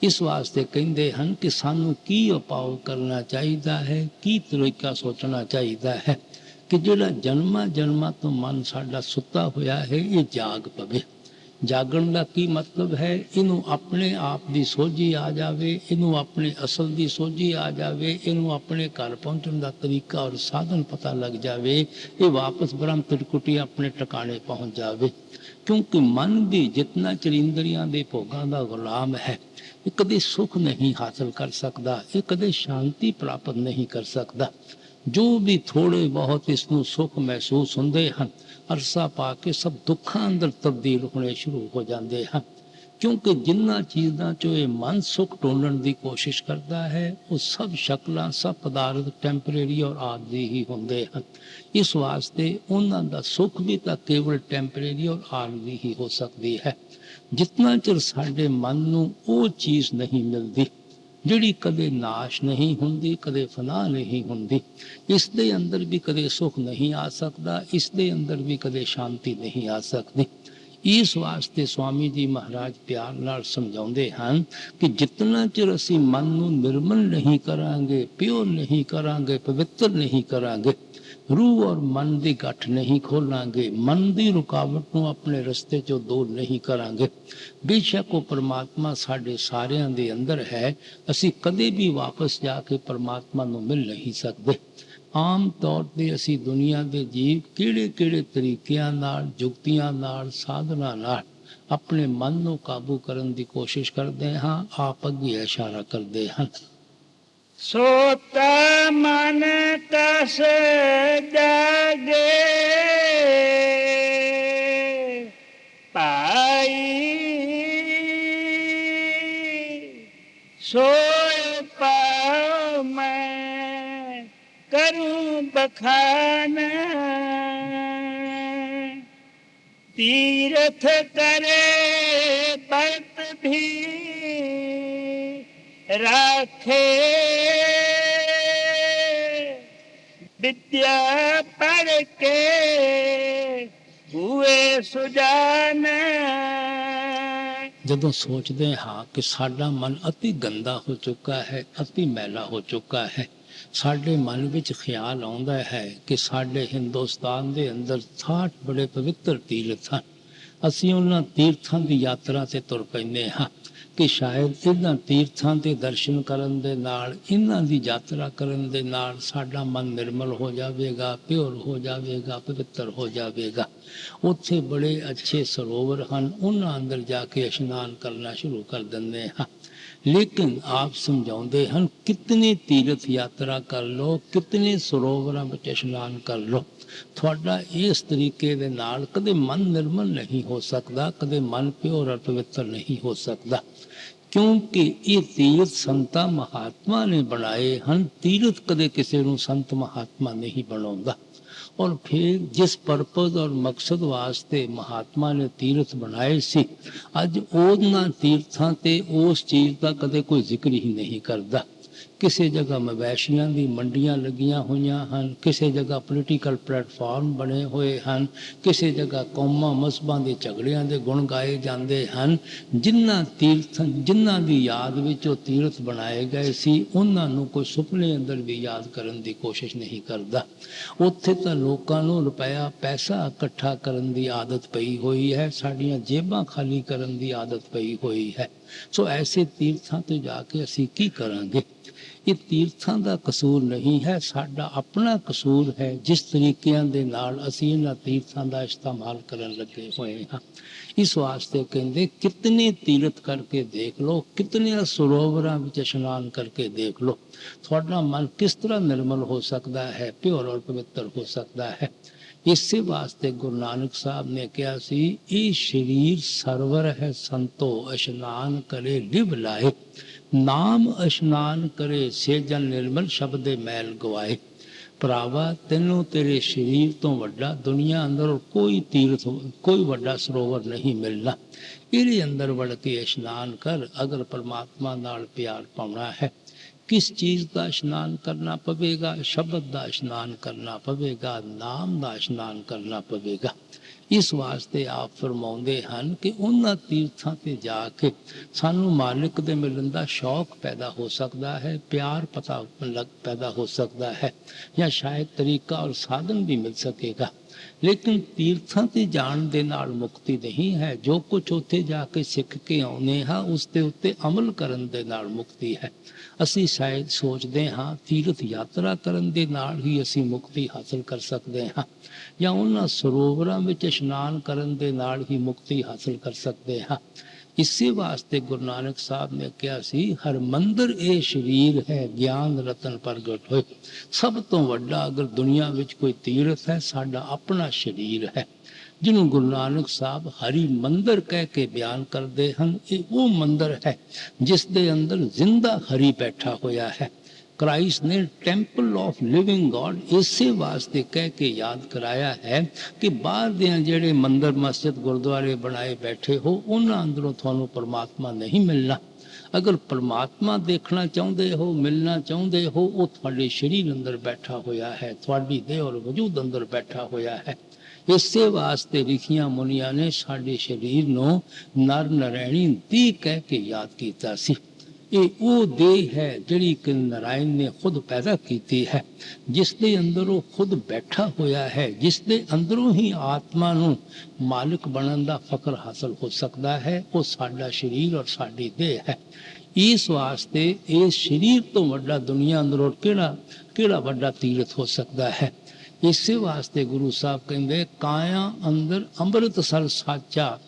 ਇਸ ਵਾਸਤੇ ਕਹਿੰਦੇ ਹਨ ਕਿ ਸਾਨੂੰ ਕੀ ਉਪਾਅ ਕਰਨਾ ਚਾਹੀਦਾ ਹੈ, ਕੀ ਤਰੀਕਾ ਸੋਚਣਾ ਚਾਹੀਦਾ ਹੈ ਕਿ ਜਿਹੜਾ ਜਨਮਾਂ ਜਨਮਾਂ ਤੋਂ ਮਨ ਸਾਡਾ ਸੁੱਤਾ ਹੋਇਆ ਹੈ, ਇਹ ਜਾਗ ਪਵੇ। ਜਾਗਣ ਦਾ ਕੀ ਮਤਲਬ ਹੈ? ਇਹਨੂੰ ਆਪਣੇ ਆਪ ਦੀ ਸੋਝੀ ਆ ਜਾਵੇ, ਇਹਨੂੰ ਆਪਣੇ ਅਸਲ ਦੀ ਸੋਝੀ ਆ ਜਾਵੇ, ਇਹਨੂੰ ਆਪਣੇ ਘਰ ਪਹੁੰਚਣ ਦਾ ਤਰੀਕਾ ਔਰ ਸਾਧਨ ਪਤਾ ਲੱਗ ਜਾਵੇ, ਇਹ ਵਾਪਸ ਬ੍ਰਹਮ ਤਿਰਕੁਟੀ ਆਪਣੇ ਟਿਕਾਣੇ ਪਹੁੰਚ ਜਾਵੇ। ਕਿਉਂਕਿ ਮਨ ਵੀ ਜਿਤਨਾ ਚਿਰ ਇੰਦਰੀਆਂ ਦੇ ਭੋਗਾਂ ਦਾ ਗੁਲਾਮ ਹੈ, ਇਹ ਕਦੇ ਸੁਖ ਨਹੀਂ ਹਾਸਲ ਕਰ ਸਕਦਾ, ਇਹ ਕਦੇ ਸ਼ਾਂਤੀ ਪ੍ਰਾਪਤ ਨਹੀਂ ਕਰ ਸਕਦਾ। ਜੋ ਵੀ ਥੋੜੇ ਬਹੁਤ ਇਸ ਨੂੰ ਸੁਖ ਮਹਿਸੂਸ ਹੁੰਦੇ ਹਨ, ਅਰਸਾ ਪਾ ਕੇ ਸਭ ਦੁੱਖਾਂ ਅੰਦਰ ਤਬਦੀਲ ਹੋਣੇ ਸ਼ੁਰੂ ਹੋ ਜਾਂਦੇ ਹਨ। ਕਿਉਂਕਿ ਜਿਨ੍ਹਾਂ ਚੀਜ਼ਾਂ 'ਚੋਂ ਇਹ ਮਨ ਸੁਖ ਢੂੰਡਣ ਦੀ ਕੋਸ਼ਿਸ਼ ਕਰਦਾ ਹੈ, ਉਹ ਸਭ ਸ਼ਕਲਾਂ, ਸਭ ਪਦਾਰਥ ਟੈਂਪਰੇਰੀ ਔਰ ਆਰਜ਼ੀ ਹੀ ਹੁੰਦੇ ਹਨ। ਇਸ ਵਾਸਤੇ ਉਹਨਾਂ ਦਾ ਸੁਖ ਵੀ ਤਾਂ ਕੇਵਲ ਟੈਂਪਰੇਰੀ ਔਰ ਆਰਜ਼ੀ ਹੀ ਹੋ ਸਕਦੀ ਹੈ। ਜਿਤਨਾ ਚਿਰ ਸਾਡੇ ਮਨ ਨੂੰ ਉਹ ਚੀਜ਼ ਨਹੀਂ ਮਿਲਦੀ ਜਿਹੜੀ ਕਦੇ ਨਾਸ਼ ਨਹੀਂ ਹੁੰਦੀ, ਕਦੇ ਫਨਾ ਨਹੀਂ ਹੁੰਦੀ, ਇਸ ਦੇ ਅੰਦਰ ਵੀ ਕਦੇ ਸੁਖ ਨਹੀਂ ਆ ਸਕਦਾ, ਇਸ ਦੇ ਅੰਦਰ ਵੀ ਕਦੇ ਸ਼ਾਂਤੀ ਨਹੀਂ ਆ ਸਕਦੀ। ਇਸ ਵਾਸਤੇ ਸਵਾਮੀ ਜੀ ਮਹਾਰਾਜ ਪਿਆਰ ਨਾਲ ਸਮਝਾਉਂਦੇ ਹਨ ਕਿ ਜਿਤਨਾ ਚਿਰ ਅਸੀਂ ਮਨ ਨੂੰ ਨਿਰਮਲ ਨਹੀਂ ਕਰਾਂਗੇ, ਪਿਓਰ ਨਹੀਂ ਕਰਾਂਗੇ, ਪਵਿੱਤਰ ਨਹੀਂ ਕਰਾਂਗੇ, ਰੂਹ ਔਰ ਮਨ ਦੀ ਗੱਠ ਨਹੀਂ ਖੋਲਾਂਗੇ, ਮਨ ਦੀ ਰੁਕਾਵਟ ਨੂੰ ਆਪਣੇ ਰਸਤੇ 'ਚੋਂ ਦੂਰ ਨਹੀਂ ਕਰਾਂਗੇ, ਬੇਸ਼ੱਕ ਉਹ ਪਰਮਾਤਮਾ ਸਾਡੇ ਸਾਰਿਆਂ ਦੇ ਅੰਦਰ ਹੈ, ਅਸੀਂ ਕਦੇ ਵੀ ਵਾਪਸ ਜਾ ਕੇ ਪਰਮਾਤਮਾ ਨੂੰ ਮਿਲ ਨਹੀਂ ਸਕਦੇ। ਆਮ ਤੌਰ ਤੇ ਅਸੀਂ ਦੁਨੀਆ ਦੇ ਜੀਵ ਕਿਹੜੇ ਤਰੀਕਿਆਂ ਨਾਲ, ਜੁਗਤੀਆਂ ਨਾਲ, ਸਾਧਨਾ ਨਾਲ ਆਪਣੇ ਮਨ ਨੂੰ ਕਾਬੂ ਕਰਨ ਦੀ ਕੋਸ਼ਿਸ਼ ਕਰਦੇ ਹਾਂ, ਆਪ ਅੱਗੇ ਇਸ਼ਾਰਾ ਕਰਦੇ ਹਨ। ਸੋਤਾ ਮਨ ਕਸ ਜਾਗੇ ਪਾਈ, ਸੋਇ ਪਾਉ ਮੈਂ ਕਰੂੰ ਬਖਾਨ, तीर्थ करे बत भी राखे, विद्या पढ़ के हुए सुजान। ਜਦੋਂ ਸੋਚਦੇ ਹਾਂ ਕਿ ਸਾਡਾ ਮਨ ਅਤੀ ਗੰਦਾ ਹੋ ਚੁੱਕਾ ਹੈ, ਅਤੀ ਮੈਲਾ ਹੋ ਚੁੱਕਾ ਹੈ, ਸਾਡੇ ਮਨ ਵਿੱਚ ਖਿਆਲ ਆਉਂਦਾ ਹੈ ਕਿ ਸਾਡੇ ਹਿੰਦੁਸਤਾਨ ਦੇ ਅੰਦਰ 60 ਬੜੇ ਪਵਿੱਤਰ ਤੀਰਥ ਹਨ। ਅਸੀਂ ਉਹਨਾਂ ਤੀਰਥਾਂ ਦੀ ਯਾਤਰਾ ਤੇ ਤੁਰ ਪੈਂਦੇ ਹਾਂ ਕਿ ਸ਼ਾਇਦ ਇਹਨਾਂ ਤੀਰਥਾਂ ਦੇ ਦਰਸ਼ਨ ਕਰਨ ਦੇ ਨਾਲ, ਇਹਨਾਂ ਦੀ ਯਾਤਰਾ ਕਰਨ ਦੇ ਨਾਲ ਸਾਡਾ ਮਨ ਨਿਰਮਲ ਹੋ ਜਾਵੇਗਾ, ਪਿਓਰ ਹੋ ਜਾਵੇਗਾ, ਪਵਿੱਤਰ ਹੋ ਜਾਵੇਗਾ। ਉੱਥੇ ਬੜੇ ਅੱਛੇ ਸਰੋਵਰ ਹਨ, ਉਹਨਾਂ ਅੰਦਰ ਜਾ ਕੇ ਇਸ਼ਨਾਨ ਕਰਨਾ ਸ਼ੁਰੂ ਕਰ ਦਿੰਦੇ ਹਾਂ। ਲੇਕਿਨ ਆਪ ਸਮਝਾਉਂਦੇ ਹਨ ਕਿਤਨੇ ਤੀਰਥ ਯਾਤਰਾ ਕਰ ਲਓ, ਕਿਤਨੇ ਸਰੋਵਰਾਂ ਵਿੱਚ ਇਸ਼ਨਾਨ ਕਰ ਲਓ, ਤੁਹਾਡਾ ਇਸ ਤਰੀਕੇ ਦੇ ਨਾਲ ਕਦੇ ਮਨ ਨਿਰਮਲ ਨਹੀਂ ਹੋ ਸਕਦਾ, ਕਦੇ ਮਨ ਪਿਓਰ ਅਤੇ ਪਵਿੱਤਰ ਨਹੀਂ ਹੋ ਸਕਦਾ। ਕਿਉਂਕਿ ਇਹ ਤੀਰਥ ਸੰਤਾਂ ਮਹਾਤਮਾ ਨੇ ਬਣਾਏ ਹਨ। ਤੀਰਥ ਕਦੇ ਕਿਸੇ ਨੂੰ ਸੰਤ ਮਹਾਤਮਾ ਨਹੀਂ ਬਣਾਉਂਦਾ। ਔਰ ਫਿਰ ਜਿਸ ਪਰਪਸ ਔਰ ਮਕਸਦ ਵਾਸਤੇ ਮਹਾਤਮਾ ਨੇ ਤੀਰਥ ਬਣਾਏ ਸੀ, ਅੱਜ ਉਹਨਾਂ ਤੀਰਥਾਂ ਤੇ ਉਸ ਚੀਜ਼ ਦਾ ਕਦੇ ਕੋਈ ਜ਼ਿਕਰ ਹੀ ਨਹੀਂ ਕਰਦਾ। ਕਿਸੇ ਜਗ੍ਹਾ ਮਵੈਸ਼ੀਆਂ ਦੀ ਮੰਡੀਆਂ ਲੱਗੀਆਂ ਹੋਈਆਂ ਹਨ, ਕਿਸੇ ਜਗ੍ਹਾ ਪੋਲੀਟੀਕਲ ਪਲੇਟਫਾਰਮ ਬਣੇ ਹੋਏ ਹਨ, ਕਿਸੇ ਜਗ੍ਹਾ ਕੌਮਾਂ ਮਜ਼ਹਬਾਂ ਦੇ ਝਗੜਿਆਂ ਦੇ ਗੁਣ ਗਾਏ ਜਾਂਦੇ ਹਨ। ਜਿਨ੍ਹਾਂ ਦੀ ਯਾਦ ਵਿੱਚ ਉਹ ਤੀਰਥ ਬਣਾਏ ਗਏ ਸੀ, ਉਹਨਾਂ ਨੂੰ ਕੋਈ ਸੁਪਨੇ ਅੰਦਰ ਵੀ ਯਾਦ ਕਰਨ ਦੀ ਕੋਸ਼ਿਸ਼ ਨਹੀਂ ਕਰਦਾ। ਉੱਥੇ ਤਾਂ ਲੋਕਾਂ ਨੂੰ ਰੁਪਇਆ ਪੈਸਾ ਇਕੱਠਾ ਕਰਨ ਦੀ ਆਦਤ ਪਈ ਹੋਈ ਹੈ, ਸਾਡੀਆਂ ਜੇਬਾਂ ਖਾਲੀ ਕਰਨ ਦੀ ਆਦਤ ਪਈ ਹੋਈ ਹੈ। ਸੋ ਐਸੇ ਤੀਰਥਾਂ ਤੇ ਜਾ ਕੇ ਅਸੀਂ ਕੀ ਕਰਾਂਗੇ? ਇਹ ਤੀਰਥਾਂ ਦਾ ਕਸੂਰ ਨਹੀਂ ਹੈ, ਸਾਡਾ ਆਪਣਾ ਕਸੂਰ ਹੈ ਜਿਸ ਤਰੀਕਿਆਂ ਦੇ ਨਾਲ ਅਸੀਂ ਇਹਨਾਂ ਤੀਰਥਾਂ ਦਾ ਇਸਤੇਮਾਲ ਕਰਨ ਲੱਗੇ ਹੋਏ ਹਾਂ। ਇਸ ਵਾਸਤੇ ਕਹਿੰਦੇ ਕਿਤਨੇ ਤੀਰਥ ਕਰਕੇ ਦੇਖ ਲਓ, ਕਿਤਨੇ ਸਰੋਵਰਾਂ ਵਿੱਚ ਇਸ਼ਨਾਨ ਕਰਕੇ ਦੇਖ ਲਓ, ਤੁਹਾਡਾ ਮਨ ਕਿਸ ਤਰ੍ਹਾਂ ਨਿਰਮਲ ਹੋ ਸਕਦਾ ਹੈ, ਪਿਓਰ ਔਰ ਪਵਿੱਤਰ ਹੋ ਸਕਦਾ ਹੈ। ਇਸੇ ਵਾਸਤੇ ਗੁਰੂ ਨਾਨਕ ਸਾਹਿਬ ਨੇ ਕਿਹਾ ਸੀ, ਇਹ ਸਰੀਰ ਸਰਵਰ ਹੈ ਸੰਤੋ, ਇਸ਼ਨਾਨ ਕਰੇ ਲਿਵ ਲਾਏ, ਨਾਮ ਇਸ਼ਨਾਨ ਕਰੇ ਸੇ ਜਨ ਨਿਰਮਲ ਸ਼ਬਦੇ ਮੈਲ ਗਵਾਏ। ਭਰਾਵਾ, ਤੈਨੂੰ ਤੇਰੇ ਸਰੀਰ ਤੋਂ ਵੱਡਾ ਦੁਨੀਆ ਅੰਦਰ ਕੋਈ ਤੀਰਥ, ਕੋਈ ਵੱਡਾ ਸਰੋਵਰ ਨਹੀਂ ਮਿਲਣਾ। ਇਹਦੇ ਅੰਦਰ ਵੜ ਕੇ ਇਸ਼ਨਾਨ ਕਰ। ਅਗਰ ਪਰਮਾਤਮਾ ਨਾਲ ਪਿਆਰ ਪਾਉਣਾ ਹੈ, ਕਿਸ ਚੀਜ਼ ਦਾ ਇਸ਼ਨਾਨ ਕਰਨਾ ਪਵੇਗਾ? ਸ਼ਬਦ ਦਾ ਇਸ਼ਨਾਨ ਕਰਨਾ ਪਵੇਗਾ, ਨਾਮ ਦਾ ਇਸ਼ਨਾਨ ਕਰਨਾ ਪਵੇਗਾ। ਇਸ ਵਾਸਤੇ ਆਪ ਫਰਮਾਉਂਦੇ ਹਨ ਕਿ ਉਹਨਾਂ ਤੀਰਥਾਂ ਤੇ ਜਾ ਕੇ ਸਾਨੂੰ ਮਾਲਿਕ ਦੇ ਮਿਲਣ ਦਾ ਸ਼ੌਕ ਪੈਦਾ ਹੋ ਸਕਦਾ ਹੈ, ਪਿਆਰ ਪੈਦਾ ਹੋ ਸਕਦਾ ਹੈ, ਜਾਂ ਸ਼ਾਇਦ ਤਰੀਕਾ ਔਰ ਸਾਧਨ ਵੀ ਮਿਲ ਸਕੇਗਾ। ਲੇਕਿਨ ਤੀਰਥਾਂ ਤੇ ਜਾਣ ਦੇ ਨਾਲ ਮੁਕਤੀ ਨਹੀਂ ਹੈ। ਜੋ ਕੁਝ ਉੱਥੇ ਜਾ ਕੇ ਸਿੱਖ ਕੇ ਆਉਂਦੇ ਹਾਂ, ਉਸ ਦੇ ਉੱਤੇ ਅਮਲ ਕਰਨ ਦੇ ਨਾਲ ਮੁਕਤੀ ਹੈ। ਅਸੀਂ ਸ਼ਾਇਦ ਸੋਚਦੇ ਹਾਂ ਤੀਰਥ ਯਾਤਰਾ ਕਰਨ ਦੇ ਨਾਲ ਹੀ ਅਸੀਂ ਮੁਕਤੀ ਹਾਸਲ ਕਰ ਸਕਦੇ ਹਾਂ, ਜਾਂ ਉਹਨਾਂ ਸਰੋਵਰਾਂ ਵਿੱਚ ਇਸ਼ਨਾਨ ਕਰਨ ਦੇ ਨਾਲ ਹੀ ਮੁਕਤੀ ਹਾਸਲ ਕਰ ਸਕਦੇ ਹਾਂ। ਇਸੇ ਵਾਸਤੇ ਗੁਰੂ ਨਾਨਕ ਸਾਹਿਬ ਨੇ ਕਿਹਾ ਸੀ, ਹਰ ਮੰਦਰ ਇਹ ਸਰੀਰ ਹੈ, ਗਿਆਨ ਰਤਨ ਪ੍ਰਗਟ ਹੋਏ। ਸਭ ਤੋਂ ਵੱਡਾ ਅਗਰ ਦੁਨੀਆ ਵਿੱਚ ਕੋਈ ਤੀਰਥ ਹੈ, ਸਾਡਾ ਆਪਣਾ ਸਰੀਰ ਹੈ, ਜਿਹਨੂੰ ਗੁਰੂ ਨਾਨਕ ਸਾਹਿਬ ਹਰੀ ਮੰਦਰ ਕਹਿ ਕੇ ਬਿਆਨ ਕਰਦੇ ਹਨ। ਇਹ ਉਹ ਮੰਦਰ ਹੈ ਜਿਸ ਦੇ ਅੰਦਰ ਜ਼ਿੰਦਾ ਹਰੀ ਬੈਠਾ ਹੋਇਆ ਹੈ। ਕ੍ਰਾਈਸਟ ਨੇ ਟੈਂਪਲ ਆਫ ਲਿਵਿੰਗ ਗॉड ਇਸੇ ਵਾਸਤੇ ਕਹਿ ਕੇ ਯਾਦ ਕਰਾਇਆ ਹੈ ਕਿ ਬਾਹਰ ਦੇ ਜਿਹੜੇ ਮੰਦਰ ਮਸਜਿਦ ਗੁਰਦੁਆਰੇ ਬਣਾਏ ਬੈਠੇ ਹੋ, ਉਹਨਾਂ ਅੰਦਰੋਂ ਤੁਹਾਨੂੰ ਪਰਮਾਤਮਾ ਨਹੀਂ ਮਿਲਣਾ। ਅਗਰ ਪਰਮਾਤਮਾ ਦੇਖਣਾ ਚਾਹੁੰਦੇ ਹੋ, ਮਿਲਣਾ ਚਾਹੁੰਦੇ ਹੋ, ਉਹ ਤੁਹਾਡੇ ਸਰੀਰ ਅੰਦਰ ਬੈਠਾ ਹੋਇਆ ਹੈ, ਤੁਹਾਡੀ ਦੇਹ ਔਰ ਵਜੂਦ ਅੰਦਰ ਬੈਠਾ ਹੋਇਆ ਹੈ। ਇਸੇ ਵਾਸਤੇ ਰਿਖੀਆਂ ਮੁਨੀਆਂ ਨੇ ਸਾਡੇ ਸਰੀਰ ਨੂੰ ਨਰ ਨਰੈਣੀ ਦੀ ਕਹਿ ਕੇ ਯਾਦ ਕੀਤਾ ਸੀ। ਇਹ ਉਹ ਦੇਹ ਹੈ ਜਿਹੜੀ ਕਿ ਨਾਰਾਇਣ ਨੇ ਖੁਦ ਪੈਦਾ ਕੀਤੀ ਹੈ, ਜਿਸ ਦੇ ਅੰਦਰ ਉਹ ਖੁਦ ਬੈਠਾ ਹੋਇਆ ਹੈ, ਜਿਸ ਦੇ ਅੰਦਰੋਂ ਹੀ ਆਤਮਾ ਨੂੰ ਮਾਲਕ ਬਣਨ ਦਾ ਫਕਰ ਹਾਸਲ ਹੋ ਸਕਦਾ ਹੈ। ਉਹ ਸਾਡਾ ਸਰੀਰ ਔਰ ਸਾਡੀ ਦੇਹ ਹੈ। ਇਸ ਵਾਸਤੇ ਇਹ ਸਰੀਰ ਤੋਂ ਵੱਡਾ ਦੁਨੀਆ ਅੰਦਰੋਂ ਕਿਹੜਾ ਵੱਡਾ ਤੀਰਥ ਹੋ ਸਕਦਾ ਹੈ। ਇਸੇ ਵਾਸਤੇ ਗੁਰੂ ਸਾਹਿਬ ਕਹਿੰਦੇ, ਕਾਇਆ ਅੰਦਰ ਅੰਮ੍ਰਿਤਸਰ ਸਾਚਾ,